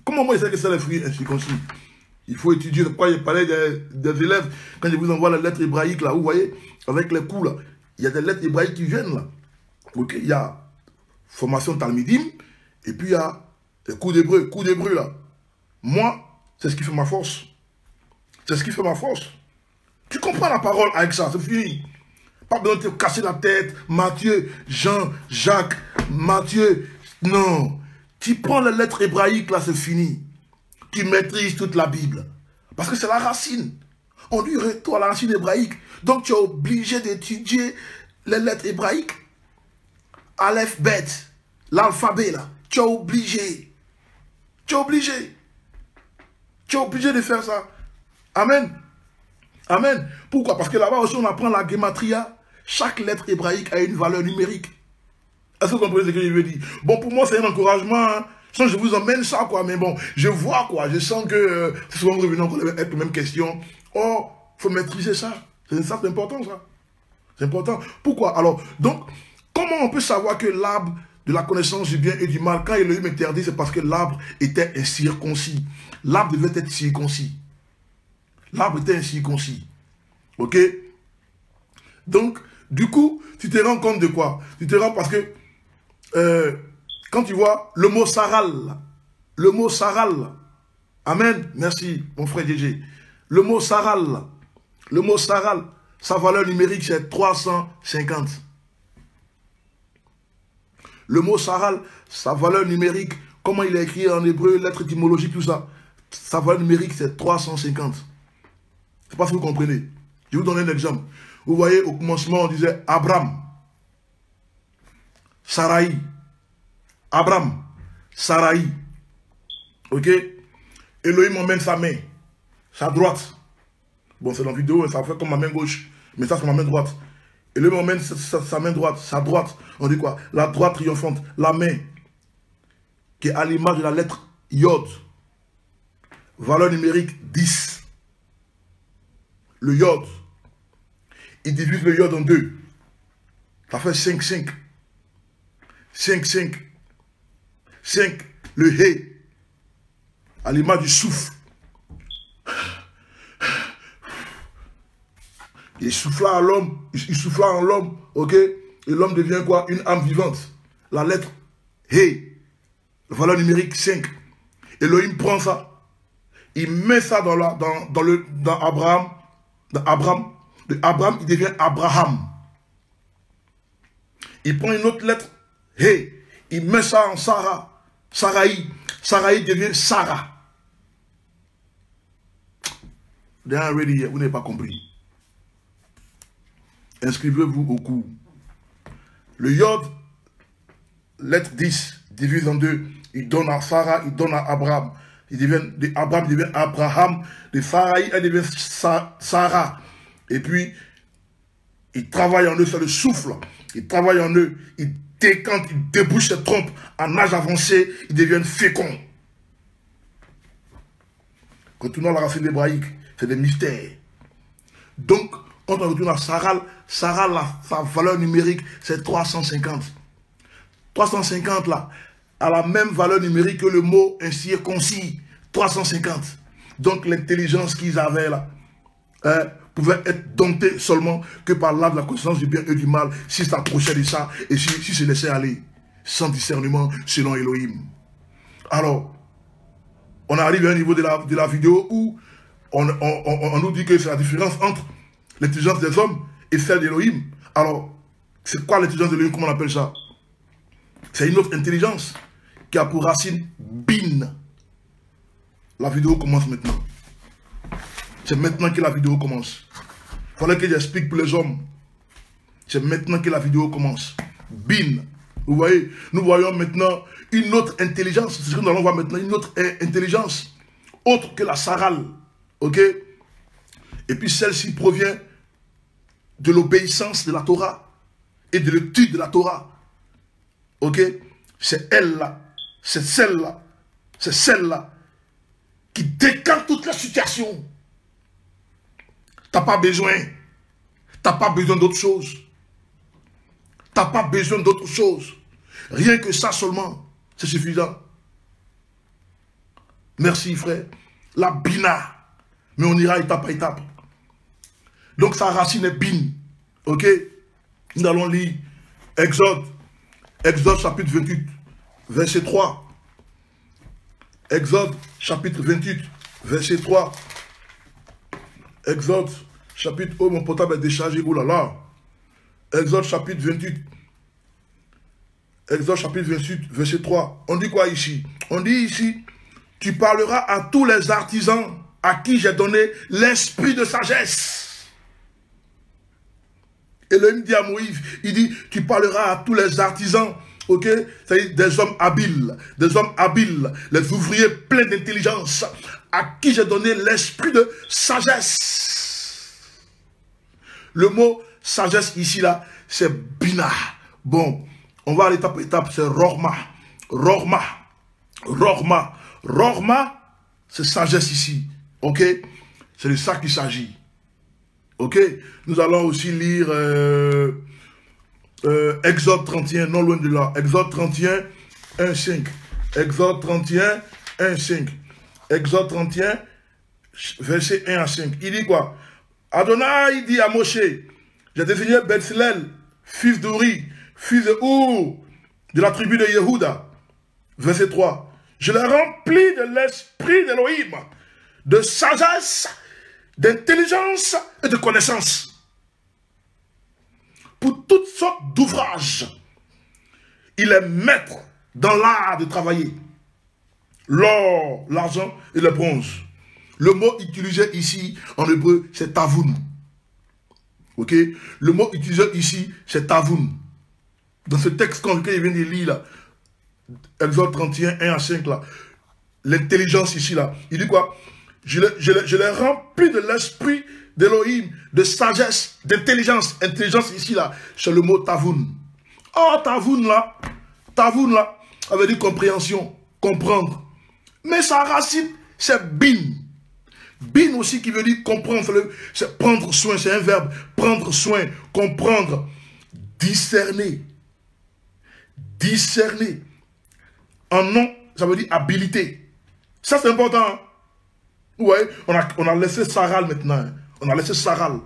Comment moi je sais que c'est les fruits incirconcis? Il faut étudier. Pourquoi je parlais des élèves, quand je vous envoie les lettres hébraïques là, vous voyez, avec les coups là, il y a des lettres hébraïques qui viennent là. Ok, il y a formation talmidim, et puis il y a les cours d'hébreu là. Moi, c'est ce qui fait ma force. C'est ce qui fait ma force. Tu comprends la parole avec ça, c'est fini. Pas besoin de te casser la tête. Matthieu, Jean, Jacques, Matthieu. Non. Tu prends les lettres hébraïques, là, c'est fini. Tu maîtrises toute la Bible. Parce que c'est la racine. On dit retour à la racine hébraïque. Donc tu es obligé d'étudier les lettres hébraïques. Aleph, Bet, l'alphabet, là. Tu es obligé. Tu es obligé. Tu es obligé de faire ça. Amen. Amen. Pourquoi? Parce que là-bas aussi, on apprend la gématria. chaque lettre hébraïque a une valeur numérique. Est-ce que vous comprenez ce que je veux dire? Bon, pour moi, c'est un encouragement. Hein. Sans je vous emmène ça, quoi. Mais bon, je vois, quoi. Je sens que c'est souvent revenant avec les mêmes questions. Oh, il faut maîtriser ça. C'est important, ça. C'est important. Pourquoi? Alors, donc, comment on peut savoir que l'arbre de la connaissance du bien et du mal, quand Elohim interdit, c'est parce que l'arbre était incirconcis. L'arbre devait être circoncis. L'arbre était incirconcis. Ok? Donc, du coup, tu te rends compte de quoi? Tu te rends parce que quand tu vois le mot saral, amen, merci mon frère Gégé, le mot saral, sa valeur numérique c'est 350. Le mot saral, sa valeur numérique, comment il est écrit en hébreu, lettre étymologique, tout ça, sa valeur numérique c'est 350. Je ne sais pas si vous comprenez. Je vais vous donner un exemple. Vous voyez, au commencement, on disait Abraham, Sarai, Abraham, Sarai. Ok? Elohim emmène sa main, sa droite. Bon, c'est dans la vidéo, ça fait comme ma main gauche, mais ça, c'est ma main droite. Elohim emmène sa main droite, sa droite. On dit quoi? La droite triomphante, la main, qui est à l'image de la lettre Yod. Valeur numérique 10. Le Yod. Il divise le Yod en deux. Ça fait 5, 5. 5, 5. 5. Le He. À l'image du souffle. Il souffla à l'homme. Il souffla en l'homme. Ok? Et l'homme devient quoi? Une âme vivante. La lettre He. La valeur numérique 5. Elohim prend ça. Il met ça dans Abraham. Dans Abraham. De Abraham, il devient Abraham. Il prend une autre lettre, He. Il met ça en Sarah. Sarai. Sarai devient Sarah. Vous n'avez pas compris. Inscrivez-vous au cours. Le Yod, lettre 10, divise en deux. Il donne à Sarah, il donne à Abraham. Abraham devient Abraham. De Sarai, elle devient Sarah. Et puis, il travaille en eux, c'est le souffle. Il travaille en eux, il décante, il débouche ses trompes. En âge avancé, ils deviennent féconds. Retournons à la racine hébraïque, c'est des mystères. Donc, quand on retourne à Saral, sa valeur numérique, c'est 350. 350 là, a la même valeur numérique que le mot incirconcis. 350. Donc, l'intelligence qu'ils avaient là, pouvait être dompté seulement que par l'arbre de la connaissance du bien et du mal, s'il s'approchait de ça et s'il se laissait aller, sans discernement, selon Elohim. Alors, on arrive à un niveau de la vidéo où on nous dit que c'est la différence entre l'intelligence des hommes et celle d'Elohim. Alors, c'est quoi l'intelligence d'Elohim? Comment on appelle ça? C'est une autre intelligence qui a pour racine bin. La vidéo commence maintenant. C'est maintenant que la vidéo commence. Il fallait que j'explique pour les hommes. C'est maintenant que la vidéo commence. Bin. Vous voyez, nous voyons maintenant une autre intelligence. C'est ce que nous allons voir maintenant. Une autre intelligence. Autre que la saral. Ok? Et puis celle-ci provient de l'obéissance de la Torah. Et de l'étude de la Torah. Ok? C'est elle-là. C'est celle-là. C'est celle-là. Qui décante toutes les situations. T'as pas besoin. T'as pas besoin d'autre chose. T'as pas besoin d'autre chose. Rien que ça seulement, c'est suffisant. Merci frère. La bina. Mais on ira étape par étape. Donc sa racine est bin. Ok? Nous allons lire Exode. Exode chapitre 28, verset 3. Exode chapitre 28, verset 3. Exode chapitre... Oh, mon portable est déchargé. Oh là là. Exode chapitre 28. Exode chapitre 28, verset 3. On dit quoi ici? On dit ici, tu parleras à tous les artisans à qui j'ai donné l'esprit de sagesse. Et Elohim dit à Moïse, il dit, tu parleras à tous les artisans, ok? C'est-à-dire des hommes habiles, les ouvriers pleins d'intelligence, à qui j'ai donné l'esprit de sagesse. Le mot sagesse ici, là, c'est Bina. Bon, on va à l'étape par étape, c'est Rohma. Rohma. Rohma. Rohma, c'est sagesse ici. Ok? C'est de ça qu'il s'agit. Ok? Nous allons aussi lire Exode 31, non loin de là. Exode 31, 1, 5. Exode 31, 1, 5. Exode 31, verset 1 à 5. Il dit quoi? Adonai dit à Moshe, j'ai désigné Bezalel, fils d'Uri, fils de Our, de la tribu de Yehuda. Verset 3. Je l'ai rempli de l'esprit d'Élohim, de sagesse, d'intelligence et de connaissance, pour toutes sortes d'ouvrages. Il est maître dans l'art de travailler. L'or, l'argent et le bronze. Le mot utilisé ici en hébreu, c'est tavoun. Ok? Le mot utilisé ici, c'est tavoun. Dans ce texte que je viens de lire là, Exode 31, 1 à 5 là, l'intelligence ici là, il dit quoi? Je l'ai rempli de l'esprit d'Élohim, de sagesse, d'intelligence. Intelligence ici là, c'est le mot tavoun. Oh, tavoun là, ça veut dire compréhension, comprendre. Mais sa racine, c'est bin. Bin aussi qui veut dire comprendre, c'est prendre soin, c'est un verbe. Prendre soin, comprendre, discerner. Discerner. En nom, ça veut dire habilité. Ça c'est important. Hein? Ouais, on a laissé Saral maintenant. Hein? On a laissé Saral.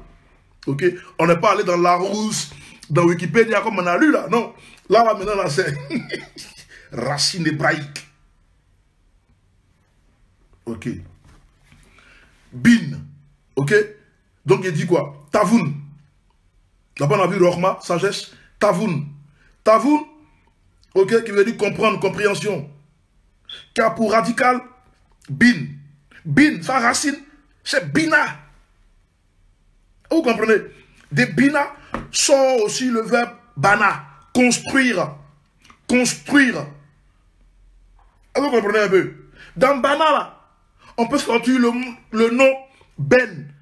Ok? On n'est pas allé dans Larousse, dans Wikipédia comme on a lu là. Non. Là maintenant, là, c'est racine hébraïque. Ok. Bin. Ok. Donc il dit quoi? Tavoun. D'abord on a vu Rohma, sagesse. Tavoun. Tavoun. Ok, qui veut dire comprendre, compréhension. Car pour radical, bin. Bin, sa racine, c'est bina. Vous comprenez? De bina sort aussi le verbe bana. Construire. Construire. Vous comprenez un peu? Dans bana, là, on peut sortir le nom Ben.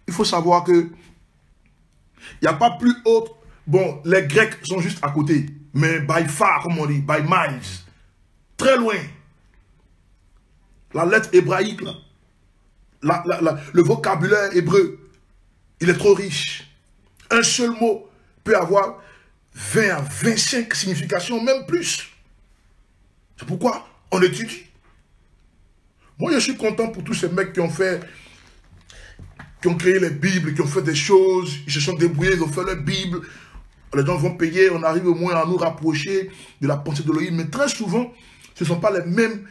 Il faut savoir que il n'y a pas plus autre. Bon, les Grecs sont juste à côté. Mais by far, comme on dit, by miles. Très loin. La lettre hébraïque, là, le vocabulaire hébreu, il est trop riche. Un seul mot peut avoir 20 à 25 significations, même plus. C'est pourquoi on étudie. Moi, je suis content pour tous ces mecs qui ont fait, qui ont créé les Bibles, qui ont fait des choses, ils se sont débrouillés, ils ont fait leur Bible. Les gens vont payer, on arrive au moins à nous rapprocher de la pensée d'Élohim. Mais très souvent, ce ne sont pas les mêmes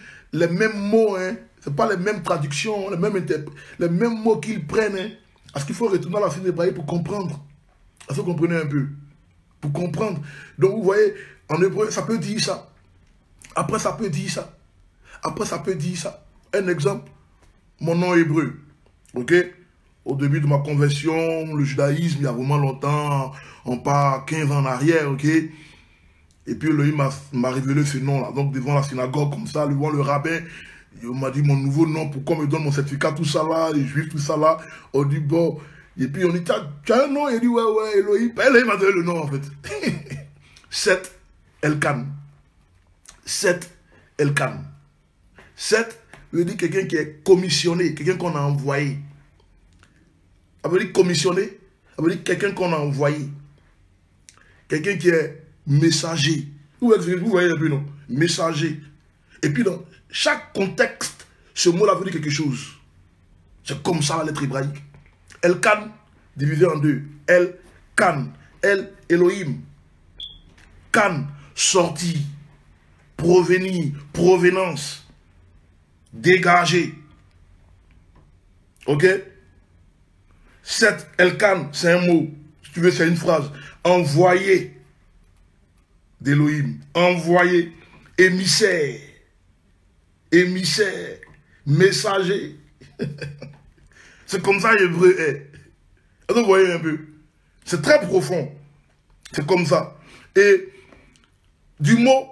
mots, hein. Ce ne sont pas les mêmes traductions, les mêmes mots qu'ils prennent. Hein. Parce qu'il faut retourner à la racine hébraïque pour comprendre. Est-ce que vous comprenez un peu? Pour comprendre. Donc vous voyez, en hébreu, ça peut dire ça. Après, ça peut dire ça. Après, ça peut dire ça. Un exemple, mon nom hébreu. Ok? Au début de ma conversion, le judaïsme, il y a vraiment longtemps, on part 15 ans en arrière, ok? Et puis Elohim m'a révélé ce nom-là. Donc devant la synagogue, comme ça, devant le rabbin, il m'a dit mon nouveau nom, pourquoi on me donne mon certificat, tout ça là, les juifs, tout ça là. On dit bon, et puis on dit, tu as un nom? Il dit ouais, Elohim. Elohim m'a donné le nom en fait. Seth Elkan. Seth Elkan. Seth veut dire quelqu'un qui est commissionné, quelqu'un qu'on a envoyé. Ça veut dire commissionné, ça veut dire quelqu'un qu'on a envoyé. Quelqu'un qui est messager. Vous voyez un peu, non? Messager. Et puis dans chaque contexte, ce mot-là veut dire quelque chose. C'est comme ça la lettre hébraïque. Elkan, divisé en deux. El-Kan. El, Elohim. Kan, sortie. Provenir, provenance. Dégager. Ok? Cet Elkan, c'est un mot. Si tu veux, c'est une phrase. Envoyé d'Elohim. Envoyé. Émissaire. Émissaire. Messager. C'est comme ça l'hébreu est. Vous voyez un peu. C'est très profond. C'est comme ça. Et du mot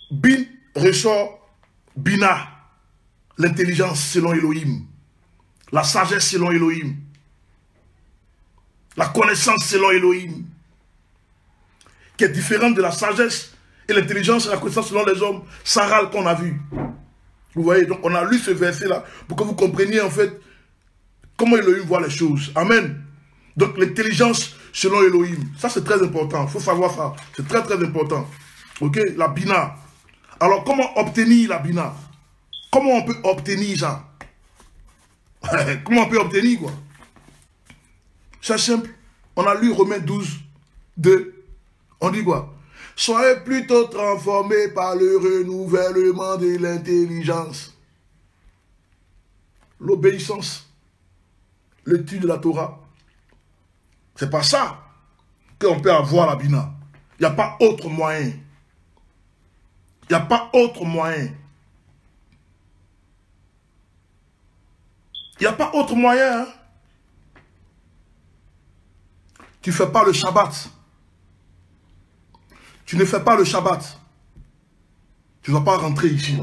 bin ressort bina. L'intelligence selon Elohim. La sagesse selon Elohim. La connaissance selon Elohim, qui est différente de la sagesse et l'intelligence et la connaissance selon les hommes, Saral qu'on a vu. Vous voyez, donc on a lu ce verset-là pour que vous compreniez en fait comment Elohim voit les choses. Amen. Donc l'intelligence selon Elohim, ça c'est très important, il faut savoir ça, c'est très très important. Ok, la Bina. Alors comment obtenir la Bina? Comment on peut obtenir ça? Comment on peut obtenir quoi? C'est simple. On a lu Romains 12, 2. On dit quoi? Soyez plutôt transformés par le renouvellement de l'intelligence. L'obéissance. L'étude de la Torah. C'est pas ça qu'on peut avoir la Bina. Il n'y a pas autre moyen. Il n'y a pas autre moyen. Il n'y a pas autre moyen. Hein? Tu ne fais pas le Shabbat. Tu ne fais pas le Shabbat. Tu ne vas pas rentrer ici.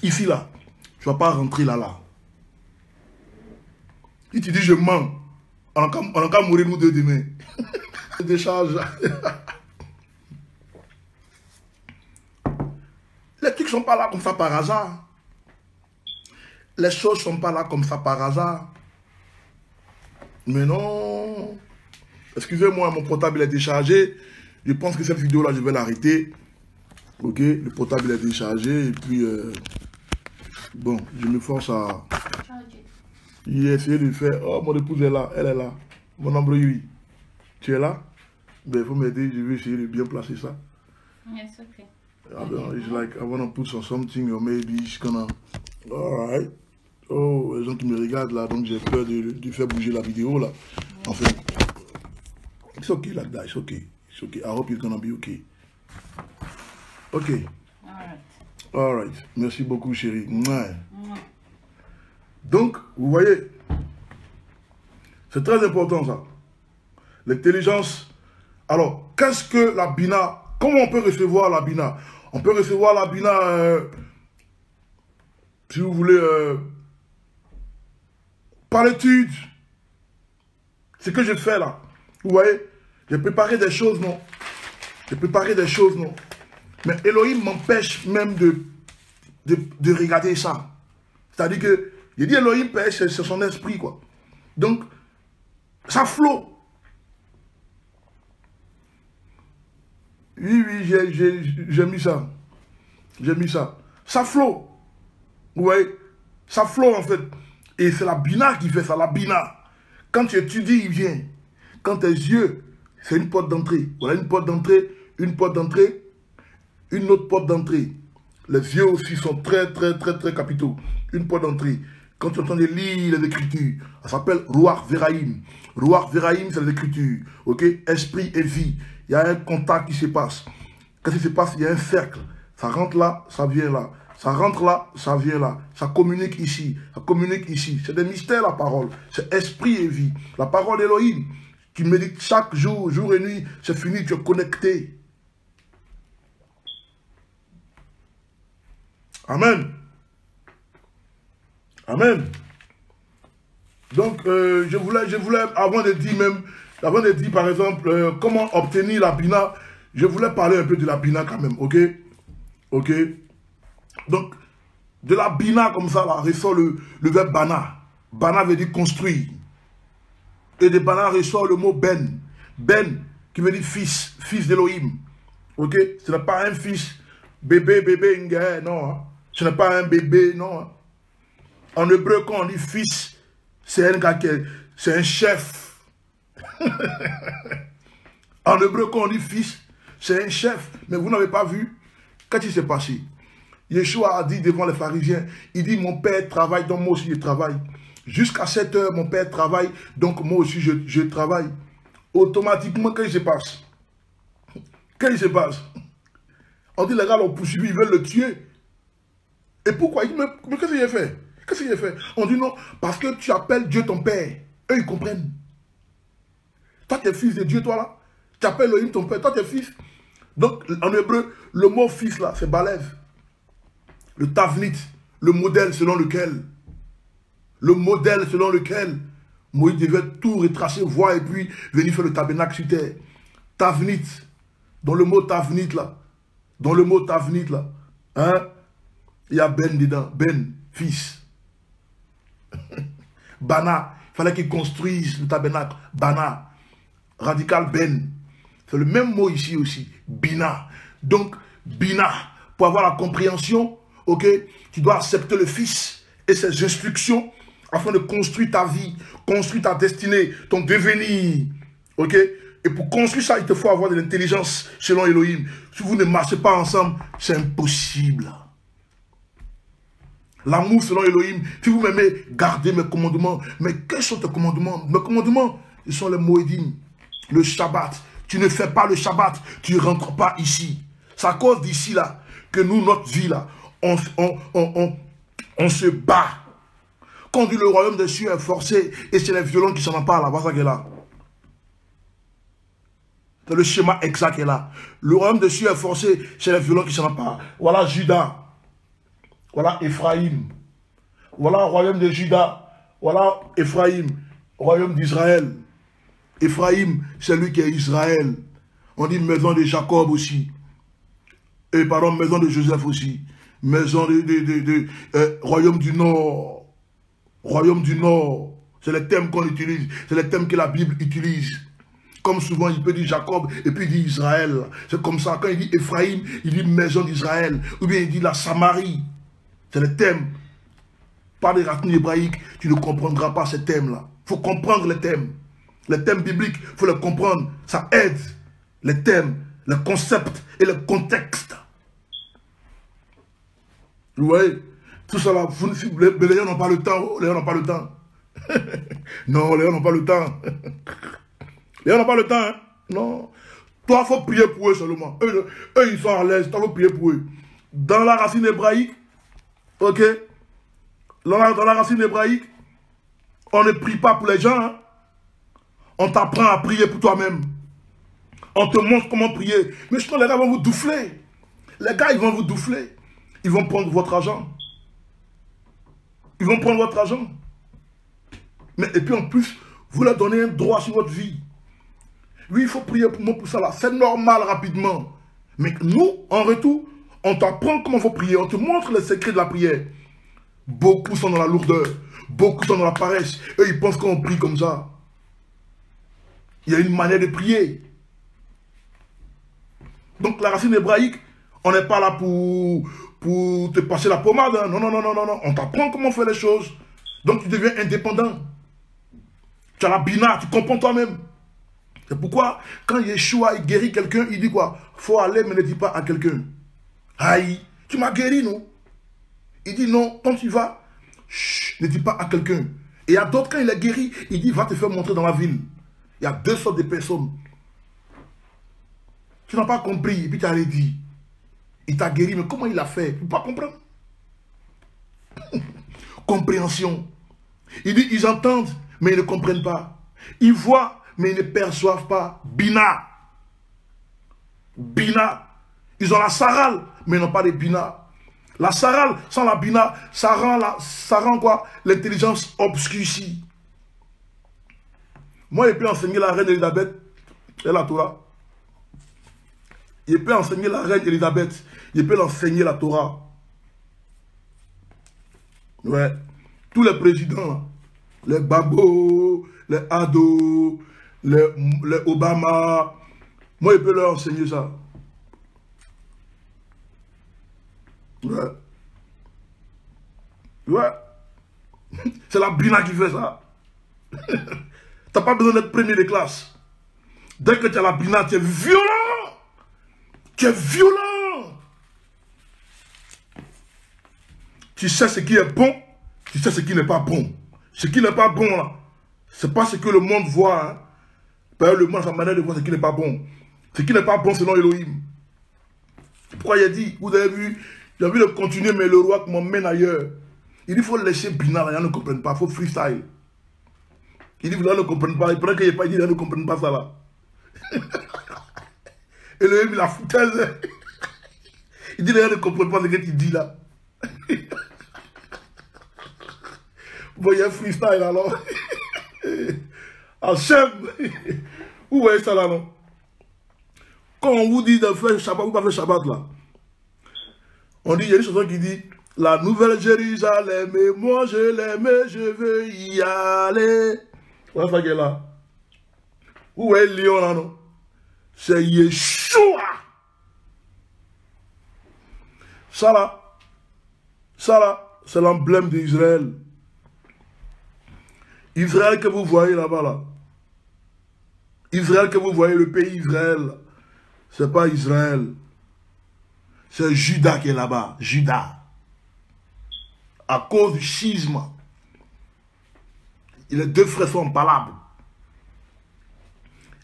Ici, là. Tu ne vas pas rentrer là. Si tu dis je mens, on a qu'à mourir nous deux demain. Décharge. Les trucs ne sont pas là comme ça par hasard. Les choses ne sont pas là comme ça par hasard. Mais non. Excusez-moi, mon portable est déchargé. Je pense que cette vidéo-là, je vais l'arrêter. Ok, le portable est déchargé. Et puis, bon, je me force à... J'ai essayé de le faire. Oh, mon épouse est là. Elle est là. Mon embrouille. Tu es là? Ben, il faut m'aider. Je vais essayer de bien placer ça. Yes, okay. It's like, I want to put something or maybe it's gonna... Alright. Oh, les gens qui me regardent là, donc j'ai peur de faire bouger la vidéo là. En fait, it's okay like that, it's okay. It's okay. I hope it's gonna be okay. Ok. Alright. Merci beaucoup, chérie. Donc, vous voyez, c'est très important ça. L'intelligence. Alors, qu'est-ce que la Bina? Comment on peut recevoir la Bina? On peut recevoir la Bina, si vous voulez, par l'étude. Ce que je fais là. Vous voyez, j'ai préparé des choses, non? J'ai préparé des choses, non? Mais Elohim m'empêche même de regarder ça. C'est-à-dire que, j'ai dit Elohim pêche, c'est son esprit, quoi. Donc, ça flotte. Oui, j'ai mis ça. J'ai mis ça. Ça flotte. Vous voyez? Ça flotte, en fait. Et c'est la Bina qui fait ça, la Bina. Quand tu étudies, il vient. Quand tes yeux, c'est une porte d'entrée. Voilà une porte d'entrée, une porte d'entrée, une autre porte d'entrée. Les yeux aussi sont très capitaux. Une porte d'entrée. Quand tu entends lire les Écritures, ça s'appelle Ruach Veraim. Ruach Veraim, c'est les Écritures. Ok? Esprit et vie. Il y a un contact qui se passe. Qu'est-ce qui se passe? Il y a un cercle. Ça rentre là, ça vient là. Ça rentre là, ça vient là. Ça communique ici, ça communique ici. C'est des mystères la parole. C'est esprit et vie. La parole d'Elohim, tu médites chaque jour, jour et nuit, c'est fini, tu es connecté. Amen. Amen. Donc, je voulais, avant de dire par exemple, comment obtenir la Bina, je voulais parler un peu de la Bina quand même, ok? Ok? Donc, de la Bina comme ça, là, ressort le verbe Bana. Bana veut dire construire. Et de Bana ressort le mot Ben. Ben, qui veut dire fils, fils d'Elohim. Ok? Ce n'est pas un fils, bébé, non. Hein? Ce n'est pas un bébé, non. Hein? En hébreu, quand on dit fils, c'est un gars c'est un chef. En hébreu, quand on dit fils, c'est un chef. Mais vous n'avez pas vu? Qu'est-ce qui s'est passé? Yeshua a dit devant les pharisiens, il dit mon père travaille, donc moi aussi je travaille. Jusqu'à 7 heures, mon père travaille, donc moi aussi je travaille. Automatiquement, qu'est-ce qui se passe? Qu'est-ce qui se passe? On dit les gars l'ont poursuivi, ils veulent le tuer. Et pourquoi? Il dit, mais qu'est-ce qu'il a fait? Qu'est-ce qu'il a fait? On dit non, parce que tu appelles Dieu ton père. Eux, ils comprennent. Toi, tu es fils de Dieu, toi là. Tu appelles Elohim ton père, toi, tu es fils. Donc, en hébreu, le mot fils là, c'est Balev. Le tavnit, le modèle selon lequel Moïse devait tout retracer, voir et puis venir faire le tabernacle sur terre. Tavnit. Dans le mot Tavnit là. Dans le mot Tavnit là. Hein? Il y a Ben dedans. Ben, fils. Bana. Il fallait qu'il construise le tabernacle. Bana. Radical Ben. C'est le même mot ici aussi. Bina. Donc, Bina. Pour avoir la compréhension, ok, tu dois accepter le fils et ses instructions afin de construire ta vie, construire ta destinée, ton devenir. Ok? Et pour construire ça, il te faut avoir de l'intelligence selon Elohim. Si vous ne marchez pas ensemble, c'est impossible. L'amour selon Elohim, si vous m'aimez, gardez mes commandements. Mais quels sont tes commandements? Mes commandements, ils sont les Moedim, le Shabbat. Tu ne fais pas le Shabbat, tu ne rentres pas ici. C'est à cause d'ici là que nous, notre vie là, on se bat. Quand on dit le royaume des cieux est forcé et c'est les violents qui s'en emparent là, voilà ça qui est là. C'est le schéma exact qui est là. Le royaume des cieux est forcé, c'est les violents qui s'en emparent. Voilà Juda. Voilà Ephraïm. Voilà le royaume de Juda. Voilà Ephraïm, royaume d'Israël. Ephraïm, c'est lui qui est Israël. On dit maison de Jacob aussi. Et pardon, maison de Joseph aussi. Maison royaume du Nord. Royaume du Nord. C'est les thèmes qu'on utilise. C'est les thèmes que la Bible utilise. Comme souvent, il peut dire Jacob et puis il dit Israël. C'est comme ça. Quand il dit Ephraïm, il dit maison d'Israël. Ou bien il dit la Samarie. C'est les thèmes. Par des racines hébraïques, tu ne comprendras pas ces thèmes-là. Il faut comprendre les thèmes. Les thèmes bibliques, il faut les comprendre. Ça aide. Les thèmes, les concepts et le contexte. Vous voyez? Tout ça là, les gens n'ont pas le temps. Les gens n'ont pas le temps. Non, les gens n'ont pas le temps. Les gens n'ont pas le temps. Hein? Non. Toi, il faut prier pour eux seulement. Eux, ils sont à l'aise. Toi, il faut prier pour eux. Dans la racine hébraïque, ok? Dans la racine hébraïque, on ne prie pas pour les gens. Hein? On t'apprend à prier pour toi-même. On te montre comment prier. Mais sinon, les gars vont vous doufler. Les gars, ils vont vous doufler. Ils vont prendre votre argent. Ils vont prendre votre argent. Mais, et puis en plus, vous leur donnez un droit sur votre vie. Oui, il faut prier pour moi pour ça là. C'est normal rapidement. Mais nous, en retour, on t'apprend comment il faut prier. On te montre les secrets de la prière. Beaucoup sont dans la lourdeur. Beaucoup sont dans la paresse. Eux, ils pensent qu'on prie comme ça. Il y a une manière de prier. Donc la racine hébraïque, on n'est pas là pour te passer la pommade. Hein. Non, non, non, non, non, non. On t'apprend comment faire les choses. Donc tu deviens indépendant. Tu as la bina, tu comprends toi-même. C'est pourquoi, quand Yeshua il guérit quelqu'un, il dit quoi? Faut aller, mais ne dis pas à quelqu'un. Aïe, tu m'as guéri, non? Il dit non, quand tu vas, chut, ne dis pas à quelqu'un. Et il y a d'autres, quand il est guéri, il dit va te faire montrer dans la ville. Il y a deux sortes de personnes. Tu n'as pas compris, et puis tu as dit. Il t'a guéri, mais comment il a fait? Tu ne peux pas comprendre. Compréhension. Il dit, ils entendent, mais ils ne comprennent pas. Ils voient, mais ils ne perçoivent pas. Bina. Bina. Ils ont la sarale, mais ils n'ont pas de bina. La sarale, sans la bina, ça rend quoi? L'intelligence obscurcie. Moi, il peut enseigner la reine Elisabeth et la Torah. Il peut enseigner la reine Elisabeth. Il peut l'enseigner la Torah. Ouais. Tous les présidents, les Gbagbo, les Ado, les Obama, moi, il peut leur enseigner ça. Ouais. Ouais. C'est la Bina qui fait ça. T'as pas besoin d'être premier de classe. Dès que tu as la Bina, tu es violent. Tu es violent. Tu sais ce qui est bon, tu sais ce qui n'est pas bon. Ce qui n'est pas bon, là, c'est pas ce que le monde voit. Hein. Le monde, sa manière de voir ce qui n'est pas bon. Ce qui n'est pas bon selon Elohim. Pourquoi il a dit, vous avez vu, j'ai envie de continuer, mais le roi m'emmène ailleurs. Il dit, il faut laisser Bina, là, ils ne comprennent pas, il faut freestyle. Il dit, vous ne comprenez pas, il prend qu'il n'y ait pas, il dit, ils ne comprennent pas ça là. Elohim, il a foutaise. Il dit, les gens ne comprennent pas ce que tu dis là. Vous voyez un freestyle alors. Hachem. Vous voyez ça là, non? Quand on vous dit de faire Shabbat, vous ne pouvez pas faire Shabbat là. On dit, il y a une chanson qui dit, la nouvelle Jérusalem, et moi je l'aime et je veux y aller. Voilà ça qui est là. Où est le lion là, non? C'est Yeshua. Ça là, c'est l'emblème d'Israël. Israël que vous voyez là-bas, là. Israël que vous voyez, le pays Israël, c'est pas Israël. C'est Juda qui est là-bas, Juda. À cause du schisme. Les deux frères sont impalables.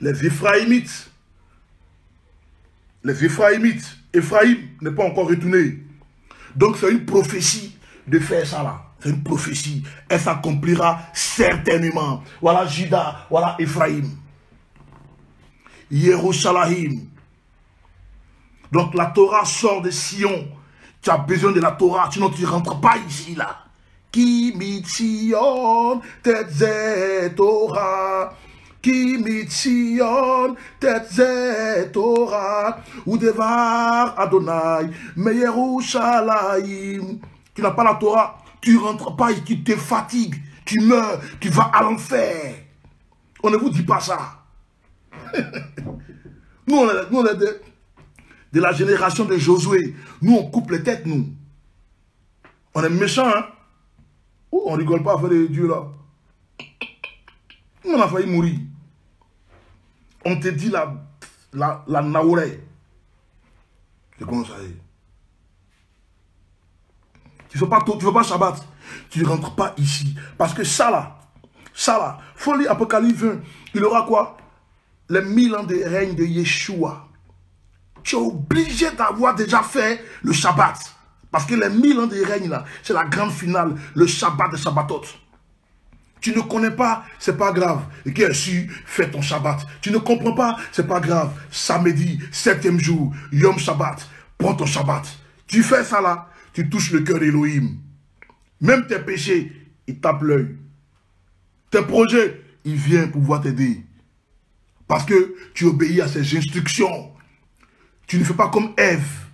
Les Éphraïmites. Éphraïm n'est pas encore retourné. Donc c'est une prophétie de faire ça là. C'est une prophétie. Elle s'accomplira certainement. Voilà Juda, voilà Éphraïm. Yerushalayim. Donc la Torah sort de Sion. Tu as besoin de la Torah, sinon tu ne rentres pas ici là. Qui mitzion tetze Torah. Qui mitzion tetze Torah. Ou devar Adonai. Mais Yerushalayim. Tu n'as pas la Torah, tu ne rentres pas ici, tu te fatigues, tu meurs, tu vas à l'enfer. On ne vous dit pas ça. Nous, on est de la génération de Josué. Nous, on coupe les têtes, nous. On est méchants, hein. Ouh, on rigole pas à faire des dieux, là. Nous, on a failli mourir. On te dit la naouré. C'est comment ça est? Tu ne fais pas Shabbat. Tu ne rentres pas ici. Parce que ça là, faut lire Apocalypse 20. Il aura quoi? Les 1000 ans de règne de Yeshua. Tu es obligé d'avoir déjà fait le Shabbat. Parce que les 1000 ans de règne là, c'est la grande finale, le Shabbat de Shabbatot. Tu ne connais pas, c'est pas grave. Et qui est su, fais ton Shabbat. Tu ne comprends pas, c'est pas grave. Samedi, 7e jour, Yom Shabbat, prends ton Shabbat. Tu fais ça là, tu touches le cœur d'Elohim. Même tes péchés, il tape l'œil. Tes projets, il vient pouvoir t'aider. Parce que tu obéis à ses instructions. Tu ne fais pas comme Ève.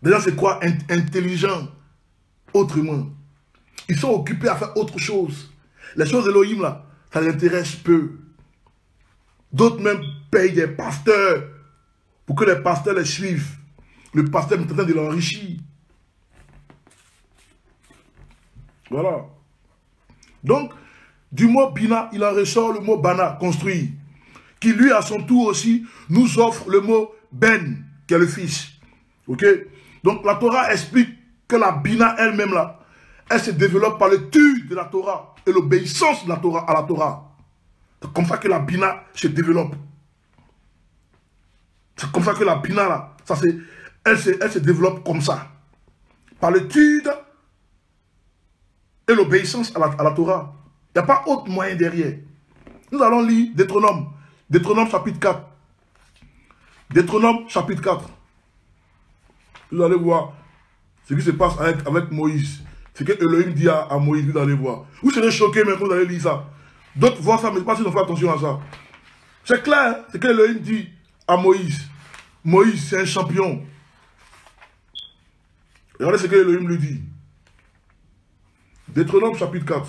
D'ailleurs, c'est quoi intelligent? Autrement. Ils sont occupés à faire autre chose. Les choses d'Elohim, là, ça les intéresse peu. D'autres même payent des pasteurs pour que les pasteurs les suivent. Le pasteur est en train de l'enrichir. Voilà. Donc, du mot Bina, il en ressort le mot Bana, construit, qui lui, à son tour aussi, nous offre le mot Ben, qui est le fils. Ok? Donc, la Torah explique que la Bina elle-même, là, elle se développe par l'étude de la Torah et l'obéissance de la Torah à la Torah. C'est comme ça que la Bina se développe. C'est comme ça que la Bina, là, elle se développe comme ça. Par l'étude et l'obéissance à la Torah. Il n'y a pas autre moyen derrière. Nous allons lire Deutéronome. Deutéronome chapitre 4. Deutéronome chapitre 4. Vous allez voir ce qui se passe avec Moïse. Ce que Elohim dit à Moïse, vous allez voir. Vous serez choqués même quand vous allez lire ça. D'autres voient ça, mais pas si on fait attention à ça. C'est clair, ce que Elohim dit à Moïse. Moïse, c'est un champion. Regardez ce que Elohim lui dit. Deutéronome chapitre 4.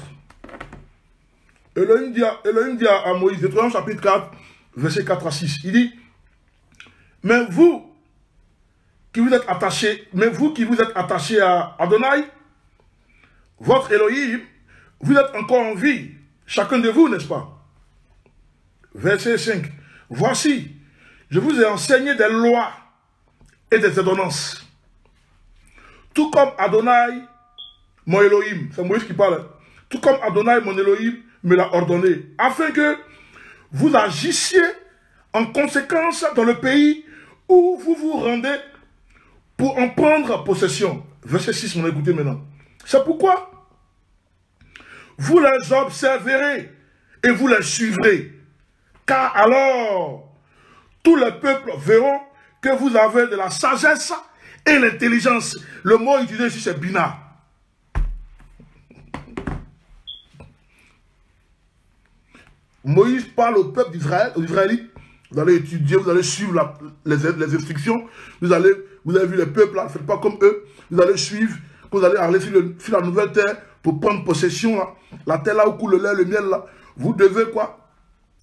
Elohim dit à Moïse, Deutéronome chapitre 4, verset 4 à 6. Il dit, mais vous qui vous êtes attachés à Adonai, votre Elohim, vous êtes encore en vie, chacun de vous, n'est-ce pas? Verset 5. Voici, je vous ai enseigné des lois et des ordonnances. Tout comme Adonai, mon Elohim, c'est Moïse qui parle, tout comme Adonai, mon Elohim, me l'a ordonné, afin que vous agissiez en conséquence dans le pays où vous vous rendez pour en prendre possession. Verset 6, on a écouté maintenant. C'est pourquoi vous les observerez et vous les suivrez. Car alors, tous les peuples verront que vous avez de la sagesse et l'intelligence. Le mot utilisé ici, c'est Bina. Moïse parle au peuple d'Israël, aux Israélites. Vous allez étudier, vous allez suivre les instructions. Vous avez vu les peuples là, ne faites pas comme eux. Vous allez suivre, vous allez aller sur la nouvelle terre pour prendre possession là. La terre là où coule le lait, le miel là. Vous devez quoi?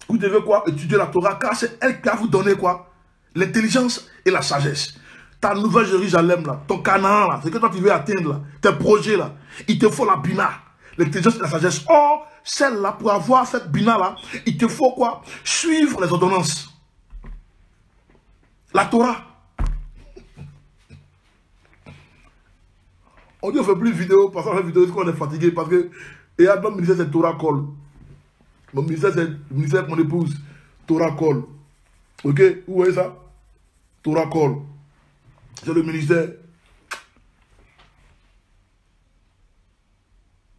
Vous devez quoi? Étudier la Torah, car c'est elle qui va vous donner quoi? L'intelligence et la sagesse. Ta nouvelle Jérusalem là, ton Canaan là, c'est que toi tu veux atteindre là, tes projets là, il te faut la bina, l'intelligence et la sagesse. Or, celle-là, pour avoir cette bina-là, il te faut quoi? Suivre les ordonnances. La Torah. On dit on ne fait plus de vidéo, parce qu'on fait vidéo, qu'on est fatigué, parce que, et à mon ministère, c'est Torah Call. Mon ministère, c'est le ministère de mon épouse. Torah Call. Ok? Vous voyez ça? Torah Call. C'est le ministère.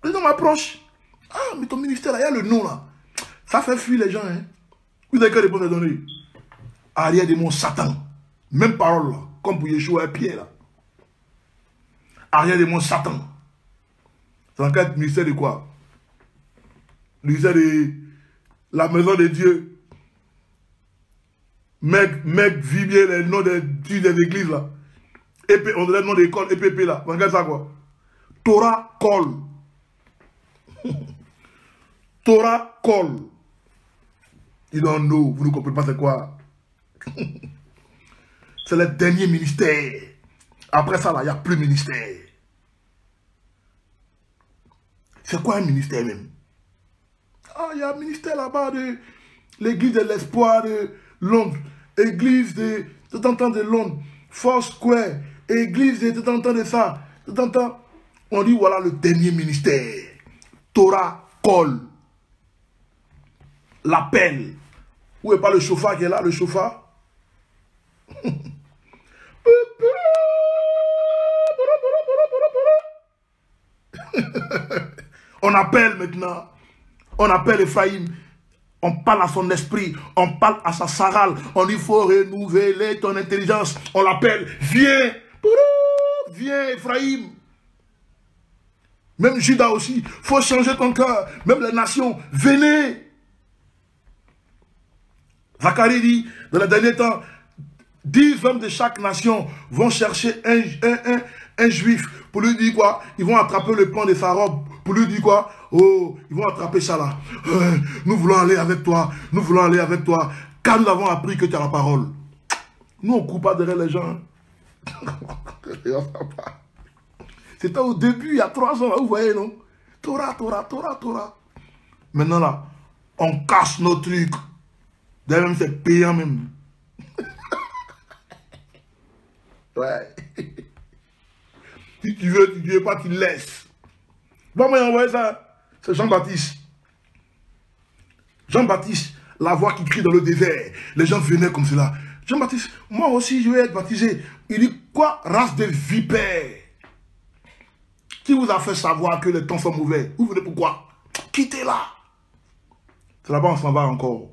Les gens m'approchent. Ah, mais ton ministère, il y a le nom là. Ça fait fuir les gens. Hein. Vous avez quelle réponse à donner? Arrière de mon Satan. Même parole là. Comme pour Yeshua et Pierre là. Arrière de mon Satan. C'est dans quel ministère de quoi? Le ministère de la maison de Dieu. Mec, vit bien les noms des églises là. On donne le nom d'école, EPP là. Regarde ça quoi? Torah Call. Torah Call. You don't know. Vous ne comprenez pas c'est quoi? C'est le dernier ministère. Après ça, là, il n'y a plus de ministère. C'est quoi un ministère même? Ah, il y a un ministère là-bas de l'église de l'espoir de Londres. Église de tout en temps de Londres. Foursquare. Église de tout en temps de ça. Tout en temps. On dit voilà le dernier ministère. Torah Call. L'appel. Où est pas le chauffard qui est là, le chauffard? On appelle maintenant. On appelle Ephraïm. On parle à son esprit. On parle à sa sarale. On dit, il faut renouveler ton intelligence. On l'appelle. Viens. Viens, Ephraïm. Même Judas aussi. Il faut changer ton cœur. Même les nations. Venez. Zacharie dit, dans les derniers temps, 10 hommes de chaque nation vont chercher un juif pour lui dire quoi? Ils vont attraper le pan de sa robe pour lui dire quoi? Oh, ils vont attraper ça là. Nous voulons aller avec toi. Nous voulons aller avec toi. Car nous avons appris que tu as la parole. Nous, on ne court pas derrière les gens. C'était au début, il y a 3 ans, là, vous voyez, non? Torah. Maintenant là, on casse nos trucs. D'ailleurs, même c'est payant même. Ouais. Si tu veux pas, tu laisses. Bon, moi, envoyé ça. C'est Jean-Baptiste. Jean-Baptiste, la voix qui crie dans le désert. Les gens venaient comme cela. Jean-Baptiste, moi aussi, je vais être baptisé. Il dit, quoi? Race de vipères. Qui vous a fait savoir que les temps sont mauvais? Vous venez pourquoi? Quittez-la. C'est là-bas, on s'en va encore.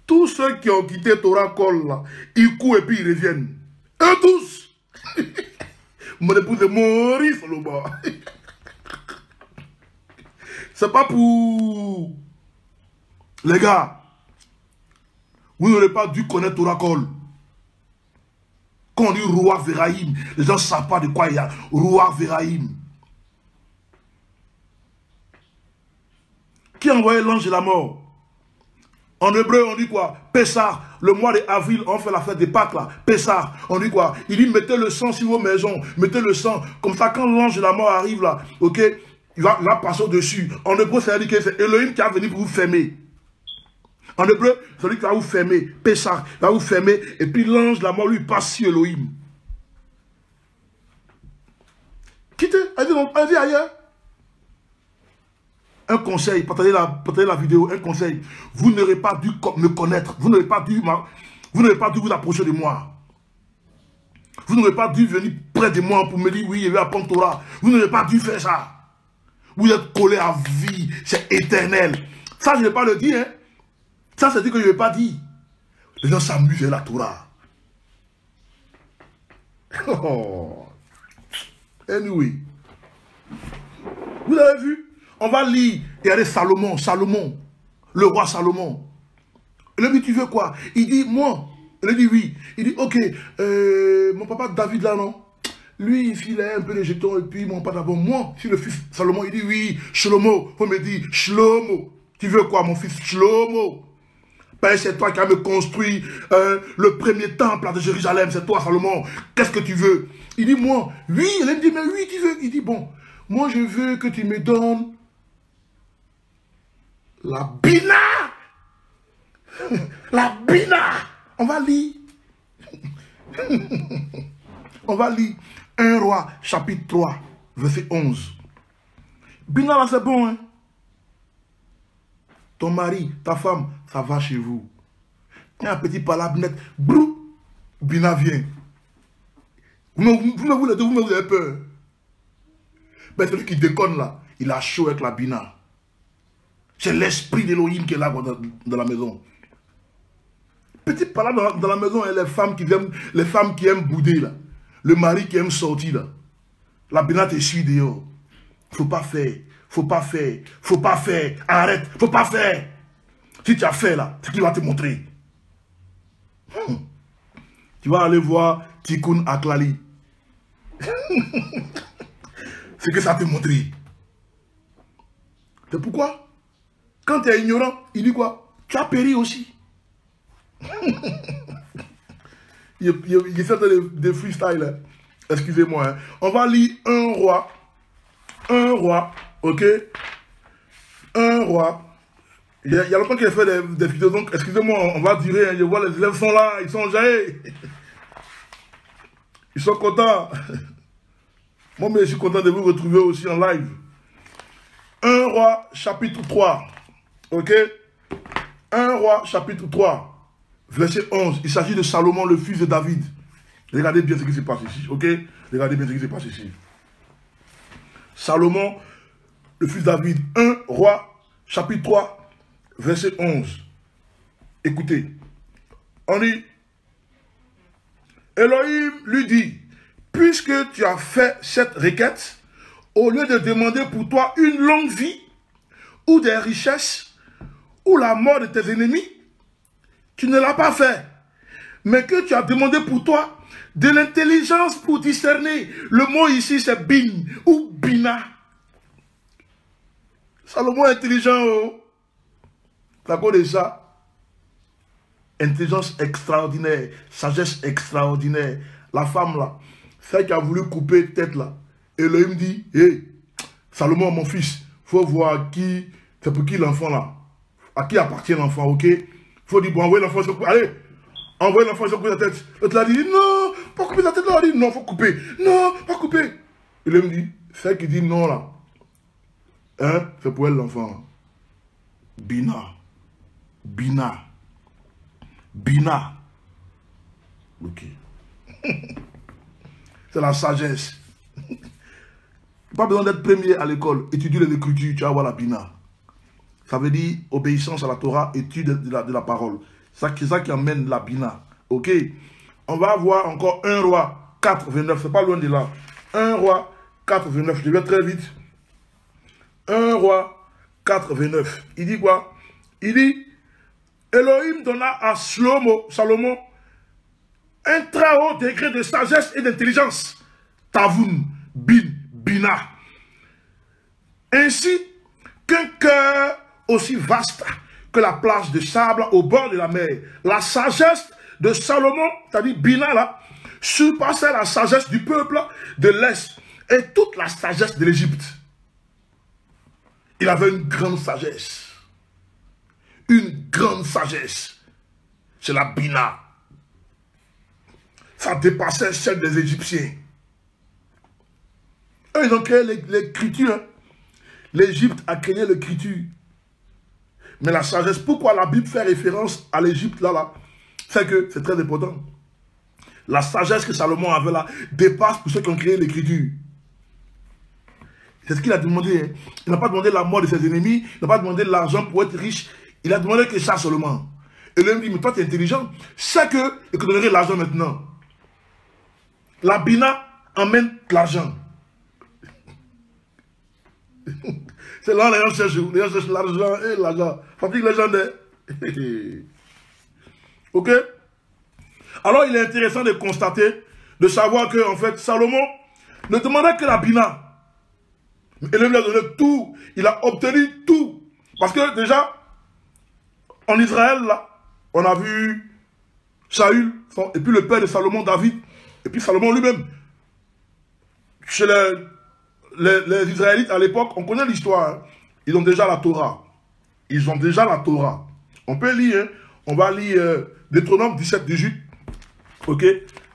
Tous ceux qui ont quitté Torah Call, là, ils courent et puis ils reviennent. Eux tous. Mon épouse est Maurice, le bas. C'est pas pour... Les gars, vous n'aurez pas dû connaître Torah Call. Quand on dit roi Véraïm, les gens ne savent pas de quoi il y a. Roi Véraïm. Qui a envoyé l'ange de la mort? En hébreu, on dit quoi? Pessah. Le mois d'avril, on fait la fête des Pâques là. Pessah. On dit quoi? Il dit mettez le sang sur vos maisons. Mettez le sang. Comme ça, quand l'ange de la mort arrive là, ok, il va passer au-dessus. En hébreu, ça veut dire que c'est Elohim qui va venir pour vous fermer. En hébreu, c'est lui qui va vous fermer. Pessah, il va vous fermer. Et puis l'ange de la mort lui passe sur Elohim. Quittez. Allez ailleurs. Un conseil, partagez la vidéo, un conseil. Vous n'aurez pas dû me connaître. Vous n'aurez pas dû vous approcher de moi. Vous n'aurez pas dû venir près de moi pour me dire oui, je vais apprendre Torah. Vous n'aurez pas dû faire ça. Vous êtes collé à vie, c'est éternel. Ça, je ne vais pas le dire. Hein. Ça, c'est dit que je ne vais pas dire. Les gens s'amusent avec la Torah. Oh. Anyway. Vous avez vu? On va lire Il y a des Salomon, le roi Salomon. Il lui dit, tu veux quoi? Il dit, moi. Il lui dit, oui. Il dit, ok, mon papa David là, non? Lui, il filait un peu les jetons, et puis mon papa d'abord, moi, je suis le fils Salomon. Il dit, oui, Shlomo. Il me dit, Shlomo. Tu veux quoi, mon fils Shlomo? Ben, c'est toi qui as me construit le premier temple de Jérusalem. C'est toi, Salomon. Qu'est-ce que tu veux? Il dit, moi, oui. Il me dit, mais oui, tu veux. Il dit, bon, moi, je veux que tu me donnes la Bina. La Bina. On va lire. On va lire 1 Roi, chapitre 3, verset 11. Bina, là, c'est bon, hein? Ton mari, ta femme, ça va chez vous. Il y a un petit palabre net. Brou, Bina vient. Vous me avez peur. Mais celui qui déconne là, il a chaud avec la Bina. C'est l'esprit d'Elohim qui est là dans la maison. Petit palabre dans la maison, et les femmes qui aiment bouder là. Le mari qui aime sortir là. La Bina te suit dehors. Faut pas faire. Faut pas faire. Faut pas faire. Arrête. Faut pas faire. Si tu as fait là, c'est qu'il va te montrer. Tu vas aller voir Tikkun Aklali. C'est que ça te montrer. C'est pourquoi, quand tu es ignorant, il dit quoi? Tu as péri aussi. Il essaie de freestyle. Excusez-moi. Hein. On va lire 1 Roi. 1 Roi. Ok? 1 Roi. Il y a longtemps qu'il a fait des vidéos. Donc, excusez-moi, on va dire. Hein, je vois les élèves sont là. Ils sont jaillés. Ils sont contents. Moi, mais je suis content de vous retrouver aussi en live. 1 Roi, chapitre 3. Ok? 1 Roi, chapitre 3. Verset 11, il s'agit de Salomon, le fils de David. Regardez bien ce qui se passe ici, ok? Regardez bien ce qui se passe ici. Salomon, le fils de David, 1 Roi, chapitre 3, verset 11. Écoutez, on dit, Elohim lui dit, puisque tu as fait cette requête, au lieu de demander pour toi une longue vie, ou des richesses, ou la mort de tes ennemis, tu ne l'as pas fait, mais que tu as demandé pour toi de l'intelligence pour discerner. Le mot ici, c'est bin ou bina. Salomon est intelligent, oh. T'as quoi de ça? Intelligence extraordinaire, sagesse extraordinaire. La femme là, celle qui a voulu couper tête là, et Elohim dit, hé, Salomon, mon fils, faut voir qui, c'est pour qui l'enfant là, à qui appartient l'enfant, ok? Il faut dire, bon, envoyez l'enfant sur couper. Allez, envoyez l'enfant sur couper la tête. L'autre l'a dit, non, pas couper la tête. Là, il dit, non, il faut couper. Non, pas couper. Il me dit, celle qui dit non là, hein, c'est pour elle l'enfant. Bina. Bina. Bina. Ok. C'est la sagesse. Pas besoin d'être premier à l'école. Étudier l'écriture, tu vas voir la Bina. Ça veut dire obéissance à la Torah, étude de la parole. C'est ça qui amène la Bina. Ok? On va voir encore 1 Roi 4, 29. C'est pas loin de là. 1 Roi 4, 29. Je vais très vite. 1 Roi 4, 29. Il dit quoi? Il dit, Elohim donna à Salomon, un très haut degré de sagesse et d'intelligence. Tavoun, Bina. Ainsi qu'un cœur aussi vaste que la plage de sable au bord de la mer. La sagesse de Salomon, c'est-à-dire Bina là, surpassait la sagesse du peuple de l'Est et toute la sagesse de l'Égypte. Il avait une grande sagesse. Une grande sagesse. C'est la Bina. Ça dépassait celle des Égyptiens. Eux, ils ont créé l'écriture. L'Égypte a créé l'écriture. Mais la sagesse, pourquoi la Bible fait référence à l'Égypte là, c'est que c'est très important. La sagesse que Salomon avait là dépasse pour ceux qui ont créé l'écriture. C'est ce qu'il a demandé. Hein. Il n'a pas demandé la mort de ses ennemis, il n'a pas demandé l'argent pour être riche. Il a demandé que ça seulement. Et lui me dit, mais toi tu es intelligent, c'est que je te donnerai l'argent maintenant. La Bina emmène l'argent. C'est là les gens cherchent l'argent et l'argent. Fatigue les gens de... Ok? Alors il est intéressant de constater, de savoir que en fait Salomon ne demandait que la Bina. Et lui a donné tout. Il a obtenu tout. Parce que déjà, en Israël, là, on a vu Saül, et puis le père de Salomon, David, et puis Salomon lui-même. Chez les Israélites à l'époque, on connaît l'histoire. Hein. Ils ont déjà la Torah. Ils ont déjà la Torah. On peut lire, hein. On va lire Deutéronome 17, 18. Ok?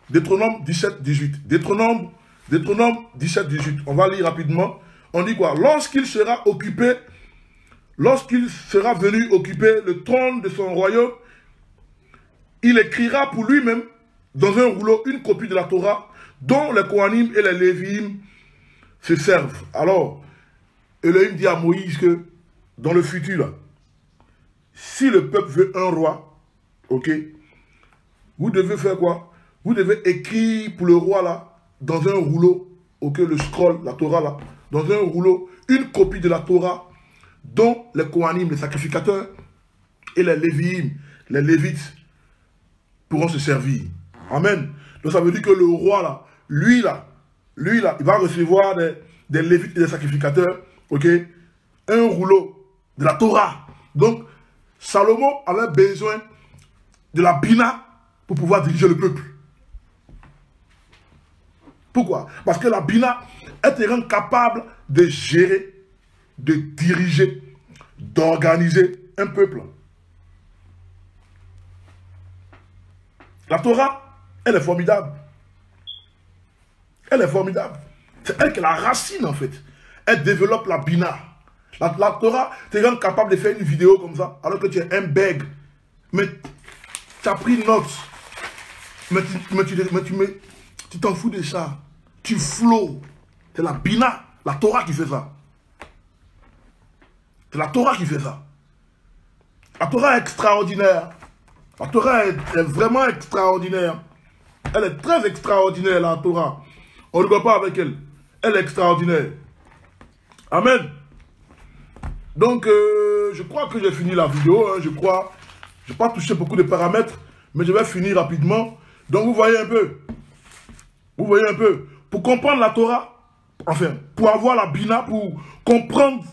Deutéronome 17, 18. Deutéronome 17, 18. On va lire rapidement. On dit quoi? Lorsqu'il sera venu occuper le trône de son royaume, il écrira pour lui-même dans un rouleau une copie de la Torah dont les Kohanim et les Lévi'im se servent. Alors, Elohim dit à Moïse que dans le futur, là, si le peuple veut un roi, ok, vous devez faire quoi? Vous devez écrire pour le roi là, dans un rouleau, ok, le scroll, la Torah là, dans un rouleau, une copie de la Torah dont les Kohanim, les sacrificateurs, et les Lévi'im, les Lévites, pourront se servir. Amen. Donc ça veut dire que le roi là, lui là, il va recevoir des Lévites et des sacrificateurs, ok, un rouleau de la Torah. Donc, Salomon avait besoin de la Bina pour pouvoir diriger le peuple. Pourquoi? Parce que la Bina, elle te rend capable de gérer, de diriger, d'organiser un peuple. La Torah, elle est formidable. Elle est formidable. C'est elle qui est la racine en fait. Elle développe la Bina. La Torah te rend capable de faire une vidéo comme ça, alors que tu es un bègue. Mais tu as pris note. Mais tu t'en fous de ça. Tu flots. C'est la Bina, la Torah qui fait ça. C'est la Torah qui fait ça. La Torah est extraordinaire. La Torah est vraiment extraordinaire. Elle est très extraordinaire, la Torah. On ne rigole pas avec elle. Elle est extraordinaire. Amen. Donc, je crois que j'ai fini la vidéo. Hein, je crois. Je n'ai pas touché beaucoup de paramètres, mais je vais finir rapidement. Donc, vous voyez un peu. Vous voyez un peu. Pour comprendre la Torah, enfin, pour avoir la Bina, pour comprendre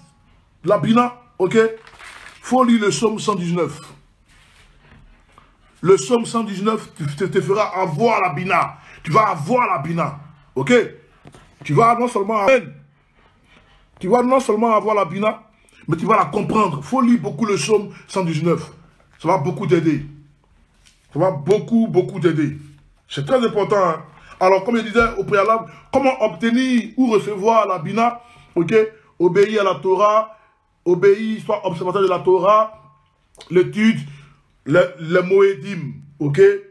la Bina, ok, faut lire le psaume 119. Le psaume 119 te fera avoir la Bina. Tu vas avoir la Bina. Ok? Tu vas non seulement avoir la Bina, mais tu vas la comprendre. Il faut lire beaucoup le psaume 119. Ça va beaucoup t'aider. Ça va beaucoup t'aider. C'est très important. Hein? Alors, comme je disais au préalable, comment obtenir ou recevoir la Bina? Ok? Obéir à la Torah, obéir, soit observateur de la Torah, l'étude, le Moedim, ok? Et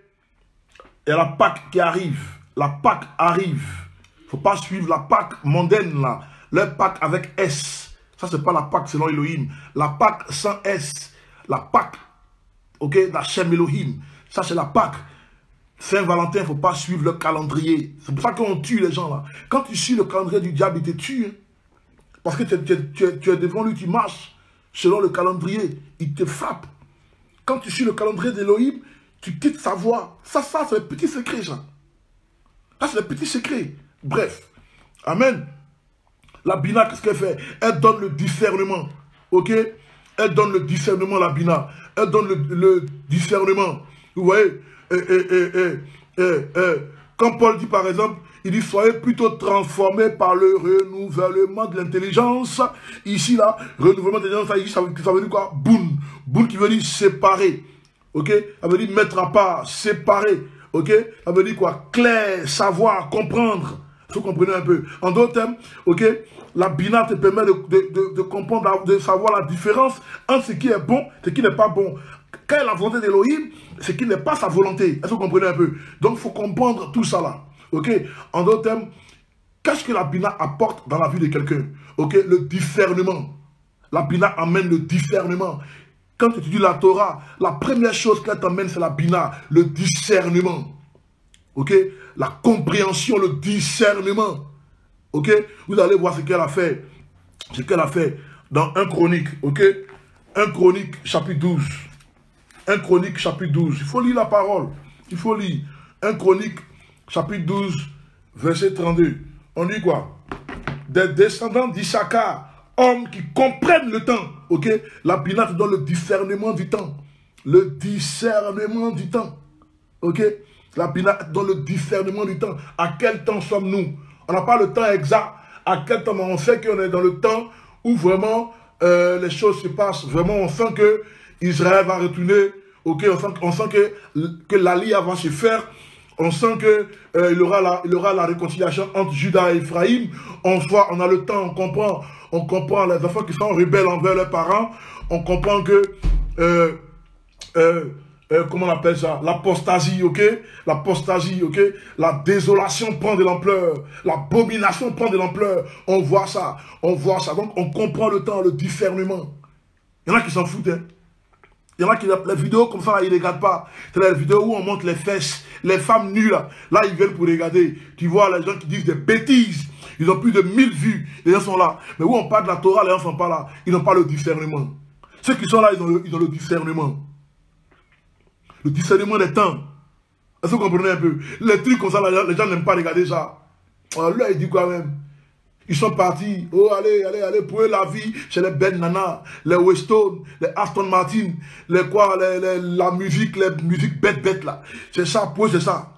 la Pâque qui arrive. La Pâque arrive. Il ne faut pas suivre la Pâque mondaine, là. La Pâque avec S. Ça, ce n'est pas la Pâque selon Elohim. La Pâque sans S. La Pâque, ok, d'Hachem Elohim. Ça, c'est la Pâque. Saint-Valentin, il ne faut pas suivre le calendrier. C'est pour ça qu'on tue les gens, là. Quand tu suis le calendrier du diable, il te tue. Hein? Parce que tu es devant lui, tu marches selon le calendrier. Il te frappe. Quand tu suis le calendrier d'Elohim, tu quittes sa voie. Ça c'est le petit secret, ça. Ça, c'est le petit secret. Bref. Amen. La Bina, qu'est-ce qu'elle fait? Elle donne le discernement. Ok? Elle donne le discernement, la Bina. Elle donne le discernement. Vous voyez? Quand Paul dit, par exemple, il dit, soyez plutôt transformés par le renouvellement de l'intelligence. Ici, là, renouvellement de l'intelligence, ça veut dire quoi? Boun. Boun qui veut dire séparer. Ok? Ça veut dire mettre à part, séparer. Ok? Ça veut dire quoi? Clair, savoir, comprendre. Vous comprenez un peu. En d'autres termes, ok? La Bina te permet de comprendre, de savoir la différence entre ce qui est bon et ce qui n'est pas bon. Quelle est la volonté d'Elohim? Ce qui n'est pas sa volonté. Est-ce que vous comprenez un peu? Donc, il faut comprendre tout ça là. Ok? En d'autres termes, qu'est-ce que la Bina apporte dans la vie de quelqu'un? Ok? Le discernement. La Bina amène le discernement. Quand tu étudies la Torah, la première chose qu'elle t'amène, c'est la Bina, le discernement. Ok? La compréhension, le discernement. Ok? Vous allez voir ce qu'elle a fait. Ce qu'elle a fait dans 1 Chronique, ok? 1 Chronique, chapitre 12. 1 Chronique, chapitre 12. Il faut lire la parole. Il faut lire. 1 Chronique, chapitre 12, verset 32. On dit quoi? Des descendants d'Issachar, hommes qui comprennent le temps. Ok? La Bina te donne le discernement du temps. Le discernement du temps. Ok? La Bina te donne le discernement du temps. À quel temps sommes-nous? On n'a pas le temps exact. À quel temps? Mais on sait qu'on est dans le temps où vraiment les choses se passent. Vraiment, on sent que Israël va retourner. Ok? On sent que l'Alia va se faire. On sent que il aura la réconciliation entre Juda et Ephraïm. On a le temps, on comprend les enfants qui sont rebelles envers leurs parents. On comprend que comment on appelle ça? L'apostasie, ok? L'apostasie, ok? La désolation prend de l'ampleur. L'abomination prend de l'ampleur. On voit ça. On voit ça. Donc, on comprend le temps, le discernement. Il y en a qui s'en foutent, hein? Il y en a qui, les vidéos comme ça, là, ils ne regardent pas. C'est les vidéos où on montre les fesses, les femmes nues, là. Là, ils viennent pour regarder. Tu vois, les gens qui disent des bêtises. Ils ont plus de 1000 vues. Les gens sont là. Mais où on parle de la Torah, les gens ne sont pas là. Ils n'ont pas le discernement. Ceux qui sont là, ils ont le discernement. Le discernement des temps. Est-ce que vous comprenez un peu? Les trucs comme ça, là, les gens n'aiment pas regarder ça. Alors là, il dit quoi même? Ils sont partis. Oh, allez, pour eux, la vie, chez les Ben Nana, les Weston, les Aston Martin, la musique, les musiques bêtes là. C'est ça, pour eux, c'est ça.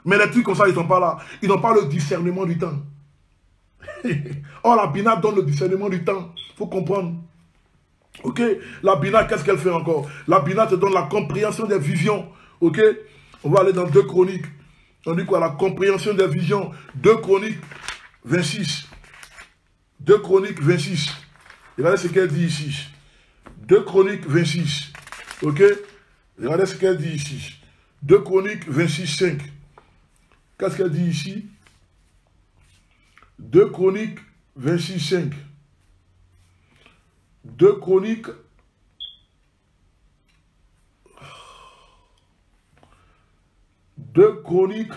Mais les trucs comme ça, ils ne sont pas là. Ils n'ont pas le discernement du temps. Oh, la Bina donne le discernement du temps. Il faut comprendre. Ok? La Bina, qu'est-ce qu'elle fait encore? La Bina te donne la compréhension des visions. Ok? On va aller dans 2 Chroniques. On dit quoi? La compréhension des visions. 2 Chroniques 26. 2 Chroniques 26. Regardez ce qu'elle dit ici. 2 Chroniques 26. Ok? Regardez ce qu'elle dit ici. 2 Chroniques 26, 5. Qu'est-ce qu'elle dit ici? 2 Chroniques 26, 5. 2 Chroniques 2 Chroniques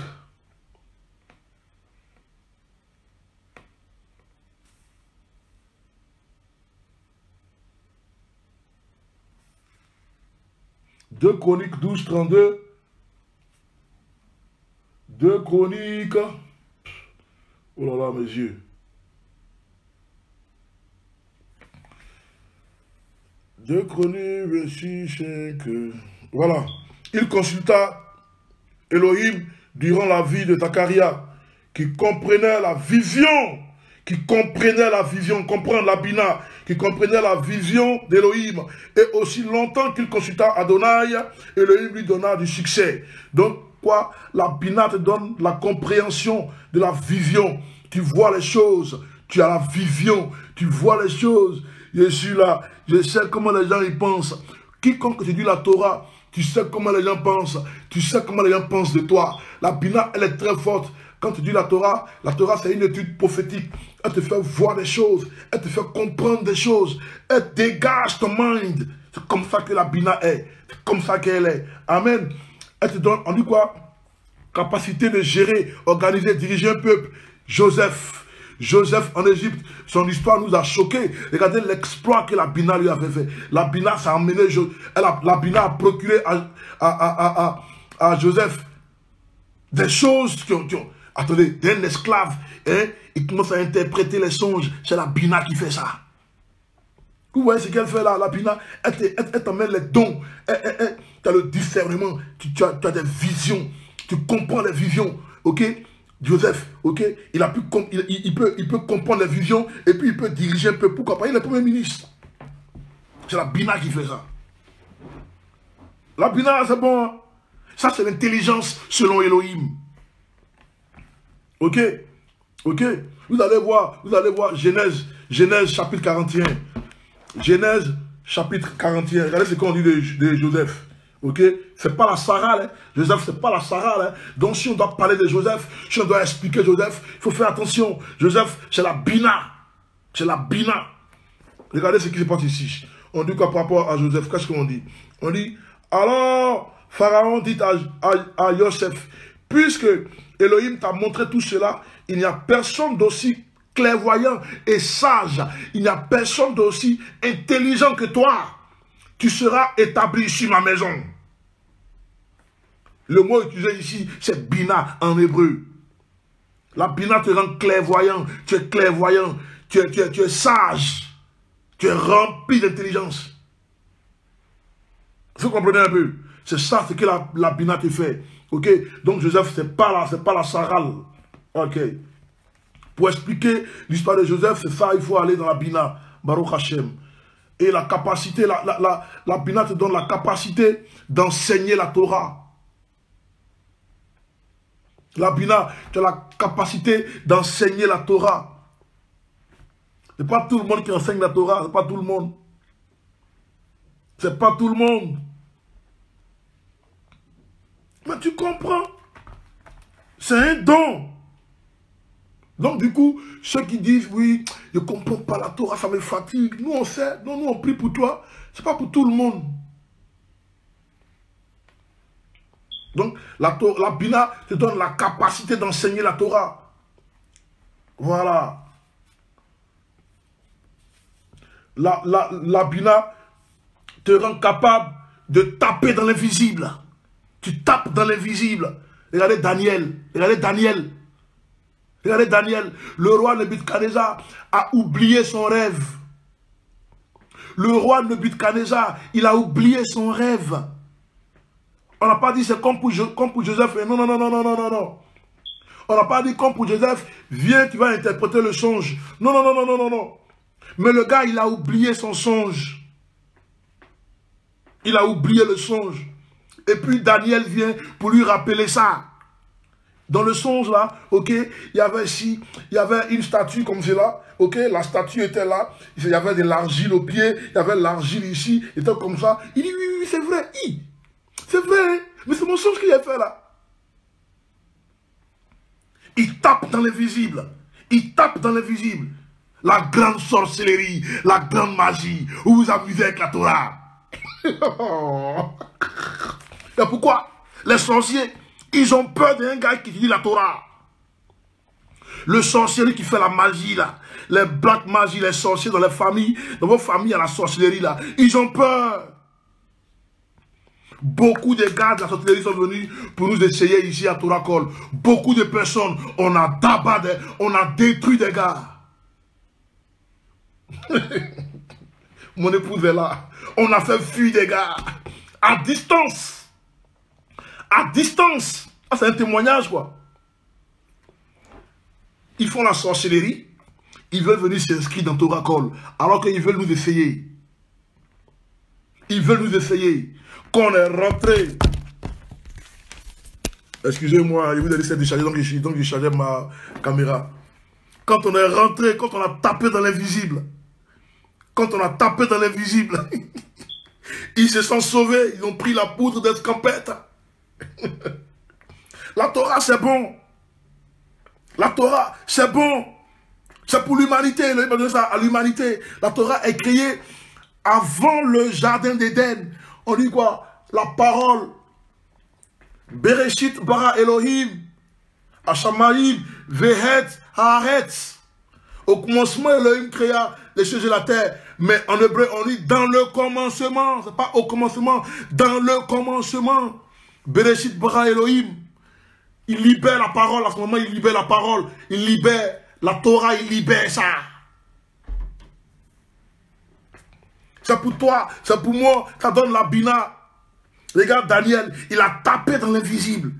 2 Chroniques 12, 32. 2 Chroniques. Oh là là, mes yeux. 2 Chroniques 26, 5. Voilà. Il consulta Elohim durant la vie de Zacharia, qui comprenait la vision. Comprendre la Bina, qui comprenait la vision d'Elohim. Et aussi longtemps qu'il consulta Adonai, Elohim lui donna du succès. Donc, quoi? La Bina te donne la compréhension de la vision. Tu vois les choses, tu as la vision, tu vois les choses. Je suis là, je sais comment les gens y pensent. Quiconque te dit la Torah, tu sais comment les gens pensent, tu sais comment les gens pensent de toi. La Bina, elle est très forte. Quand tu dis la Torah c'est une étude prophétique. Elle te fait voir des choses, elle te fait comprendre des choses. Elle dégage ton mind. C'est comme ça que la Bina est. C'est comme ça qu'elle est. Amen. Elle te donne, on dit quoi? Capacité de gérer, organiser, diriger un peuple. Joseph en Égypte, son histoire nous a choqués. Regardez l'exploit que la Bina lui avait fait. La Bina, ça a amené, la Bina a procuré à Joseph des choses qui ont attendez, d'un esclave, hein, il commence à interpréter les songes. C'est la Bina qui fait ça. Vous voyez ce qu'elle fait là, la Bina? Elle t'emmène les dons. Tu as le discernement. Tu as des visions. Tu comprends les visions. Ok? Joseph, ok? Il peut comprendre les visions et puis il peut diriger un peu. Pourquoi pas? Il est le premier ministre. C'est la Bina qui fait ça. La Bina, c'est bon. Hein? Ça, c'est l'intelligence selon Elohim. Ok? Ok? Vous allez voir Genèse chapitre 41. Genèse chapitre 41. Regardez ce qu'on dit de Joseph. Ok? C'est pas la Sarah, là. Joseph, c'est pas la Sarah, là. Donc, si on doit parler de Joseph, si on doit expliquer Joseph, il faut faire attention. Joseph, c'est la Bina. C'est la Bina. Regardez ce qui se passe ici. On dit quoi par rapport à Joseph? Qu'est-ce qu'on dit? On dit, alors, Pharaon dit à Joseph, puisque Elohim t'a montré tout cela, il n'y a personne d'aussi clairvoyant et sage. Il n'y a personne d'aussi intelligent que toi. Tu seras établi sur ma maison. Le mot utilisé ici, c'est bina en hébreu. La bina te rend clairvoyant. Tu es clairvoyant. Tu es sage. Tu es rempli d'intelligence. Vous comprenez un peu? C'est ça ce que la bina te fait. Ok? Donc Joseph, c'est pas la sarale. Ok? Pour expliquer l'histoire de Joseph, c'est ça, il faut aller dans la bina. Baruch Hashem. Et la capacité, la bina te donne la capacité d'enseigner la Torah. La bina, tu as la capacité d'enseigner la Torah. Ce n'est pas tout le monde qui enseigne la Torah, ce n'est pas tout le monde. C'est pas tout le monde. Mais tu comprends? C'est un don. Donc du coup, ceux qui disent, oui, je ne comprends pas la Torah, ça me fatigue. Nous on sait, nous on prie pour toi. Ce n'est pas pour tout le monde. Donc la Bina te donne la capacité d'enseigner la Torah. Voilà. La Bina te rend capable de taper dans l'invisible. Tu tapes dans l'invisible. Regardez Daniel. Regardez Daniel. Regardez Daniel. Le roi Nebuchadnezzar a oublié son rêve. Le roi Nebuchadnezzar, il a oublié son rêve. On n'a pas dit c'est comme pour Joseph. Non, non, non, non, non, non, non, non. On n'a pas dit comme pour Joseph, viens, tu vas interpréter le songe. Non, non, non, non, non, non, non. Mais le gars, il a oublié son songe. Il a oublié le songe. Et puis Daniel vient pour lui rappeler ça. Dans le songe là, ok, il y avait une statue comme cela, ok, la statue était là, il y avait de l'argile au pied, il y avait de l'argile ici, il était comme ça. Il dit oui, oui, c'est vrai, c'est vrai, mais c'est mon songe qu'il a fait là. Il tape dans l'invisible, il tape dans l'invisible. La grande sorcellerie, la grande magie, où vous amusez avec la Torah. Et pourquoi les sorciers, ils ont peur d'un gars qui dit la Torah. Le sorcier qui fait la magie là, les black magies, les sorciers dans les familles, dans vos familles à la sorcellerie là, ils ont peur. Beaucoup de gars de la sorcellerie sont venus pour nous essayer ici à Torah Call. Beaucoup de personnes, on a détruit des gars. Mon épouse est là. On a fait fuir des gars à distance. À distance. Ah, c'est un témoignage, quoi. Ils font la sorcellerie. Ils veulent venir s'inscrire dans Torah Call. Alors qu'ils veulent nous essayer. Ils veulent nous essayer. Quand on est rentré. Excusez-moi, je vous ai laissé décharger, donc je chargeais ma caméra. Quand on est rentré, quand on a tapé dans l'invisible. Quand on a tapé dans l'invisible. Ils se sont sauvés. Ils ont pris la poudre d'escampette. La Torah, c'est bon. La Torah, c'est bon. C'est pour l'humanité. Il va donner ça à l'humanité. La Torah est créée avant le jardin d'Éden. On dit quoi? La parole. Bereshit bara Elohim. Hashamaim vehet haaretz. Au commencement, Elohim créa les cieux et la terre. Mais en hébreu, on dit dans le commencement. C'est pas au commencement. Dans le commencement. Bereshit bara Elohim. Il libère la parole. À ce moment, il libère la parole. Il libère la Torah. Il libère ça. C'est pour toi. C'est pour moi. Ça donne la bina. Regarde Daniel. Il a tapé dans l'invisible.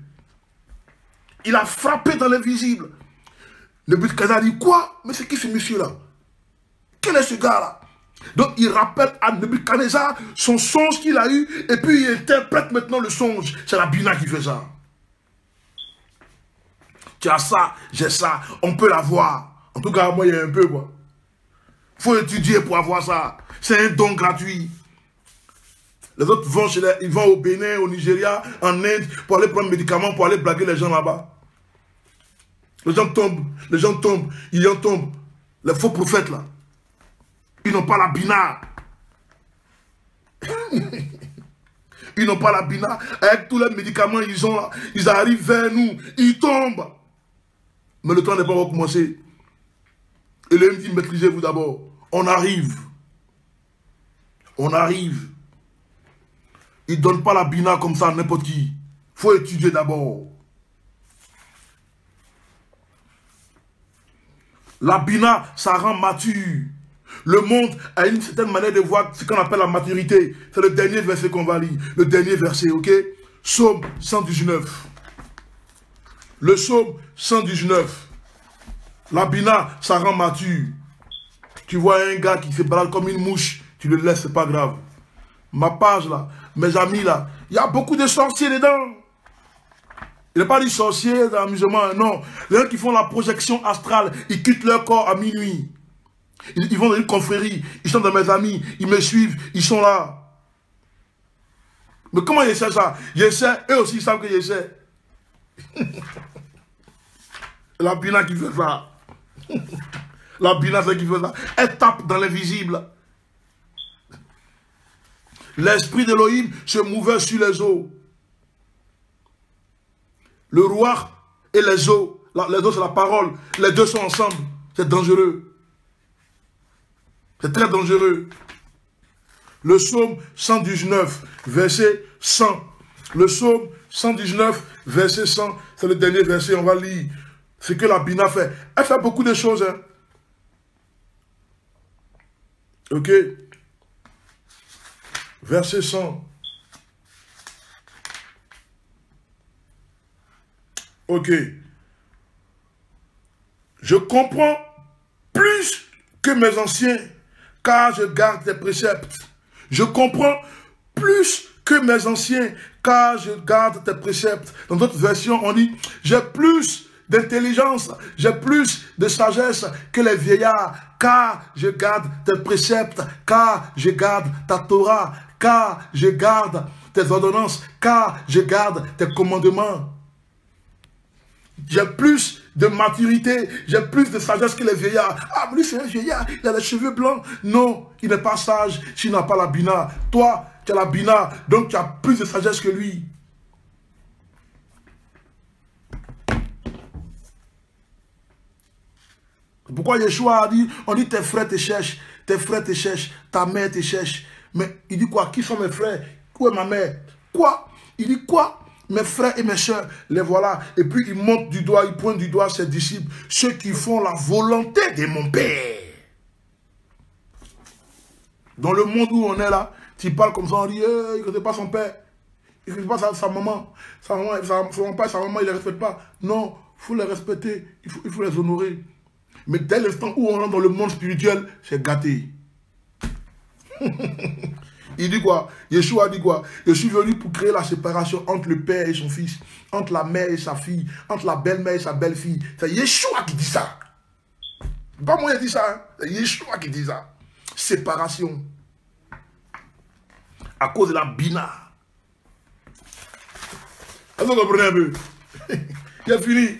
Il a frappé dans l'invisible. Nebuchadnezzar dit quoi? Mais c'est qui ce monsieur-là? Quel est ce gars-là? Donc il rappelle à Nebuchadnezzar son songe qu'il a eu et puis il interprète maintenant le songe. C'est la bina qui fait ça. Tu as ça, j'ai ça, on peut l'avoir. En tout cas, moi il y a un peu quoi. Il faut étudier pour avoir ça. C'est un don gratuit. Les autres vont, ils vont au Bénin, au Nigeria, en Inde pour aller prendre médicaments, pour aller blaguer les gens là-bas. Les gens tombent, ils en tombent. Les faux prophètes là. Ils n'ont pas la bina. Ils n'ont pas la bina. Avec tous les médicaments ils ont là, ils arrivent vers nous, ils tombent. Mais le temps n'est pas recommencé. Elohim dit maîtrisez-vous d'abord. On arrive. On arrive. Il ne donne pas la bina comme ça à n'importe qui. Il faut étudier d'abord. La bina, ça rend mature. Le monde a une certaine manière de voir ce qu'on appelle la maturité. C'est le dernier verset qu'on va lire. Le dernier verset, ok? Psaume 119. Le psaume 119. La bina, ça rend mature. Tu vois un gars qui se balade comme une mouche, tu le laisses, c'est pas grave. Ma page là, mes amis là, il y a beaucoup de sorciers dedans. Il n'est pas des sorciers d'amusement, non. Les gens qui font la projection astrale, ils quittent leur corps à minuit. Ils vont dans une confrérie, ils sont dans mes amis, ils me suivent, ils sont là. Mais comment ils savent ça? Je sais, eux aussi ils savent que je sais. La bina qui fait ça. La bina c'est qui fait ça. Elle tape dans l'invisible. L'esprit d'Elohim se mouvait sur les eaux. Le roi et les eaux. Les eaux c'est la parole. Les deux sont ensemble. C'est dangereux. C'est très dangereux. Le psaume 119, verset 100. Le psaume 119, verset 100. C'est le dernier verset, on va lire. Ce que la bina fait. Elle fait beaucoup de choses. Hein. Ok. Verset 100. Ok. Je comprends plus que mes anciens, car je garde tes préceptes. Je comprends plus que mes anciens, car je garde tes préceptes. Dans d'autres versions, on dit, j'ai plus d'intelligence, j'ai plus de sagesse que les vieillards, car je garde tes préceptes, car je garde ta Torah, car je garde tes ordonnances, car je garde tes commandements. J'ai plus de maturité, j'ai plus de sagesse que les vieillards. Ah, lui c'est un vieillard, il a les cheveux blancs. Non, il n'est pas sage s'il n'a pas la bina. Toi, tu as la bina, donc tu as plus de sagesse que lui. Pourquoi Yeshua a dit, on dit tes frères te cherchent, ta mère te cherche. Mais il dit quoi? Qui sont mes frères? Où est ma mère? Quoi? Il dit quoi? Mes frères et mes soeurs, les voilà. Et puis il monte du doigt, il pointe du doigt ses disciples, ceux qui font la volonté de mon Père. Dans le monde où on est là, tu parles comme ça, on dit, il ne connaît pas son père, il ne connaît pas sa maman, son père, sa maman, il ne les respecte pas. Non, il faut les respecter, il faut les honorer. Mais dès l'instant où on entre dans le monde spirituel, c'est gâté. Il dit quoi? Yeshua dit quoi? Je suis venu pour créer la séparation entre le père et son fils, entre la mère et sa fille, entre la belle-mère et sa belle-fille. C'est Yeshua qui dit ça. Pas moi qui dis ça. Hein? C'est Yeshua qui dit ça. Séparation. À cause de la bina. Est-ce que vous comprenez un peu? Il a fini.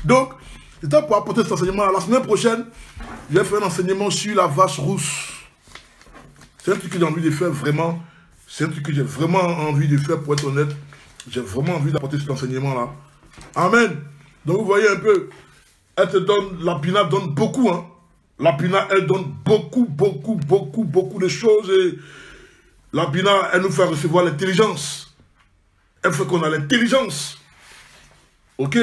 Donc, c'est temps pour apporter cet enseignement. La semaine prochaine, je vais faire un enseignement sur la vache rousse. C'est un truc que j'ai envie de faire vraiment. C'est un truc que j'ai vraiment envie de faire pour être honnête. J'ai vraiment envie d'apporter cet enseignement-là. Amen. Donc vous voyez un peu, elle te donne, la Bina donne beaucoup. Hein. La Bina, elle donne beaucoup de choses. Et la Bina, elle nous fait recevoir l'intelligence. Elle fait qu'on a l'intelligence. Ok?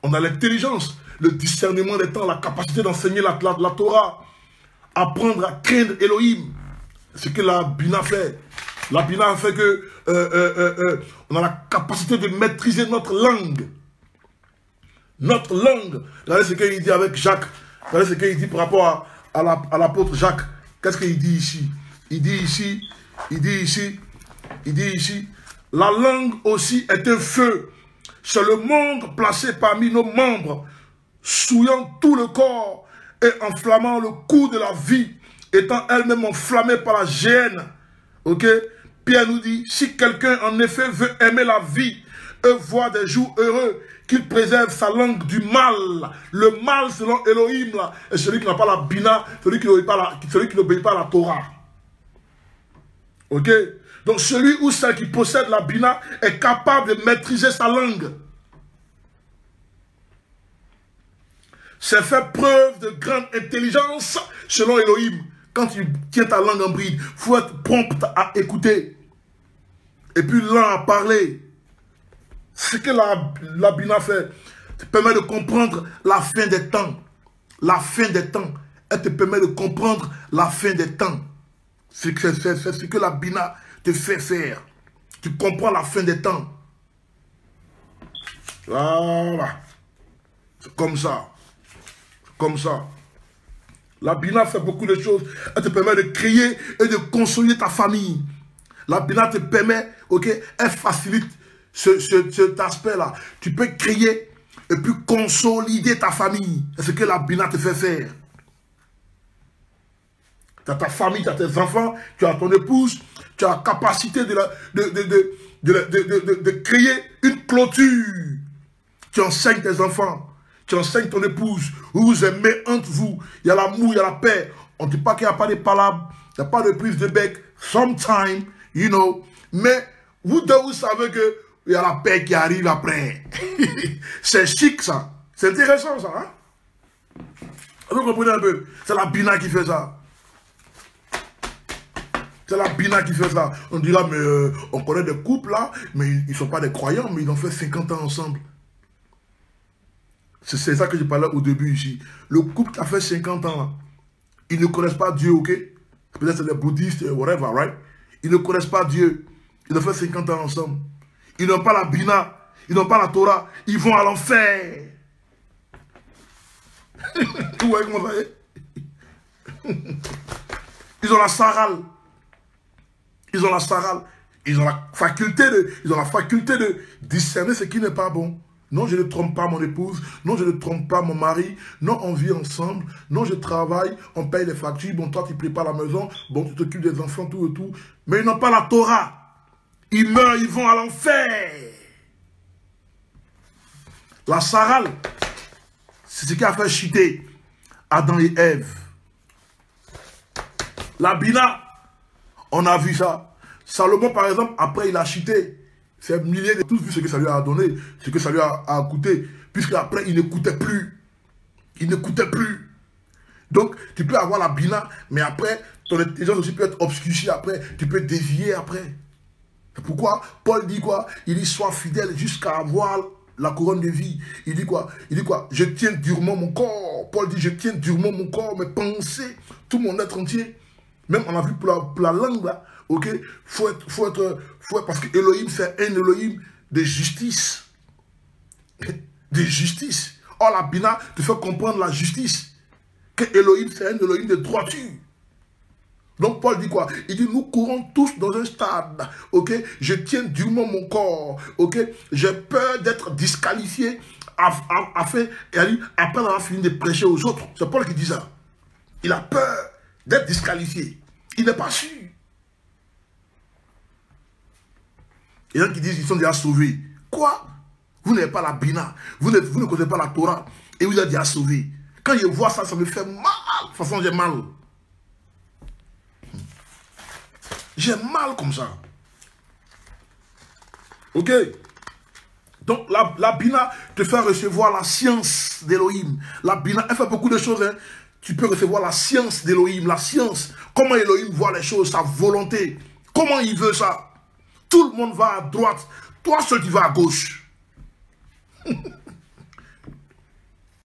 On a l'intelligence, le discernement des temps, la capacité d'enseigner la Torah. Apprendre à craindre Elohim. Ce que la Bina fait. La Bina fait que on a la capacité de maîtriser notre langue. Notre langue. Regardez ce qu'il dit avec Jacques. Regardez ce qu'il dit par rapport à l'apôtre Jacques. Qu'est-ce qu'il dit ici? Il dit ici, la langue aussi est un feu. C'est le monde placé parmi nos membres, souillant tout le corps et enflammant le cours de la vie, étant elle-même enflammée par la géhenne. Ok? Pierre nous dit, si quelqu'un en effet veut aimer la vie et voir des jours heureux, qu'il préserve sa langue du mal. Le mal selon Elohim là, est celui qui n'a pas la Bina, celui qui n'obéit pas à la Torah. Ok? Donc celui ou celle qui possède la Bina est capable de maîtriser sa langue. c'est faire preuve de grande intelligence selon Elohim. Quand tu tiens ta langue en bride, il faut être prompt à écouter. Et puis lent à parler. Ce que la Bina fait, te permet de comprendre la fin des temps. La fin des temps. Elle te permet de comprendre la fin des temps. C'est ce que la Bina te fait faire. Tu comprends la fin des temps. Voilà. C'est comme ça. C'est comme ça. La Bina fait beaucoup de choses. Elle te permet de créer et de consolider ta famille. La Bina te permet, ok, elle facilite cet aspect-là. Tu peux créer et puis consolider ta famille. C'est ce que la Bina te fait faire. Tu as ta famille, tu as tes enfants, tu as ton épouse, tu as la capacité de créer une clôture. Tu enseignes tes enfants, tu enseignes ton épouse, vous vous aimez entre vous, il y a l'amour, il y a la paix. On ne dit pas qu'il n'y a pas de palabres, il n'y a pas de prise de bec, sometime, you know, mais vous deux, vous savez que il y a la paix qui arrive après. C'est chic ça, c'est intéressant ça, hein? Vous comprenez un peu? C'est la Bina qui fait ça. C'est la Bina qui fait ça. On dit là, mais on connaît des couples là, mais ils ne sont pas des croyants, mais ils ont fait 50 ans ensemble. C'est ça que je parlais au début ici. Le couple qui a fait 50 ans là, ils ne connaissent pas Dieu, ok? Peut-être c'est des bouddhistes, whatever, right? Ils ne connaissent pas Dieu. Ils ont fait 50 ans ensemble. Ils n'ont pas la Bina, ils n'ont pas la Torah, ils vont à l'enfer. Vous voyez comment ça est? Ils ont la sarale. Ils ont la sarale. Ils ont la faculté de discerner ce qui n'est pas bon. Non, je ne trompe pas mon épouse. Non, je ne trompe pas mon mari. Non, on vit ensemble. Non, je travaille. On paye les factures. Bon, toi, tu prépares la maison. Bon, tu t'occupes des enfants, tout et tout. Mais ils n'ont pas la Torah. Ils meurent, ils vont à l'enfer. La sarale, c'est ce qui a fait chuter Adam et Ève. La Bina, on a vu ça. Salomon, par exemple, après, il a chuté. C'est milliers de tous vu ce que ça lui a donné, ce que ça lui a coûté. Puisque après, il n'écoutait plus. Il n'écoutait plus. Donc, tu peux avoir la Bina, mais après, ton intelligence aussi peut être obscurcie après. Tu peux dévier après. C'est pourquoi Paul dit quoi? Il dit, sois fidèle jusqu'à avoir la couronne de vie. Il dit quoi? Il dit quoi? Je tiens durement mon corps. Paul dit, je tiens durement mon corps, mes pensées, tout mon être entier. Même on a vu pour la langue là, ok? Faut être, parce que Elohim c'est un Elohim de justice. De justice. Or la Bina te fait comprendre la justice. Que Elohim c'est un Elohim de droiture. Donc Paul dit quoi? Il dit nous courons tous dans un stade, ok? Je tiens durement mon corps, ok? J'ai peur d'être disqualifié après avoir fini de prêcher aux autres. C'est Paul qui dit ça. Il a peur d'être disqualifié. Il n'est pas sûr. Il y en a qui disent qu'ils sont déjà sauvés. Quoi? Vous n'avez pas la Bina. Vous ne connaissez pas la Torah. Et vous êtes déjà sauvés. Quand je vois ça, ça me fait mal. De toute façon, j'ai mal. J'ai mal comme ça. Ok? Donc, la Bina te fait recevoir la science d'Elohim. La Bina, elle fait beaucoup de choses. Hein. Tu peux recevoir la science d'Elohim, la science. Comment Elohim voit les choses, sa volonté. Comment il veut ça. Tout le monde va à droite. Toi seul, tu vas à gauche.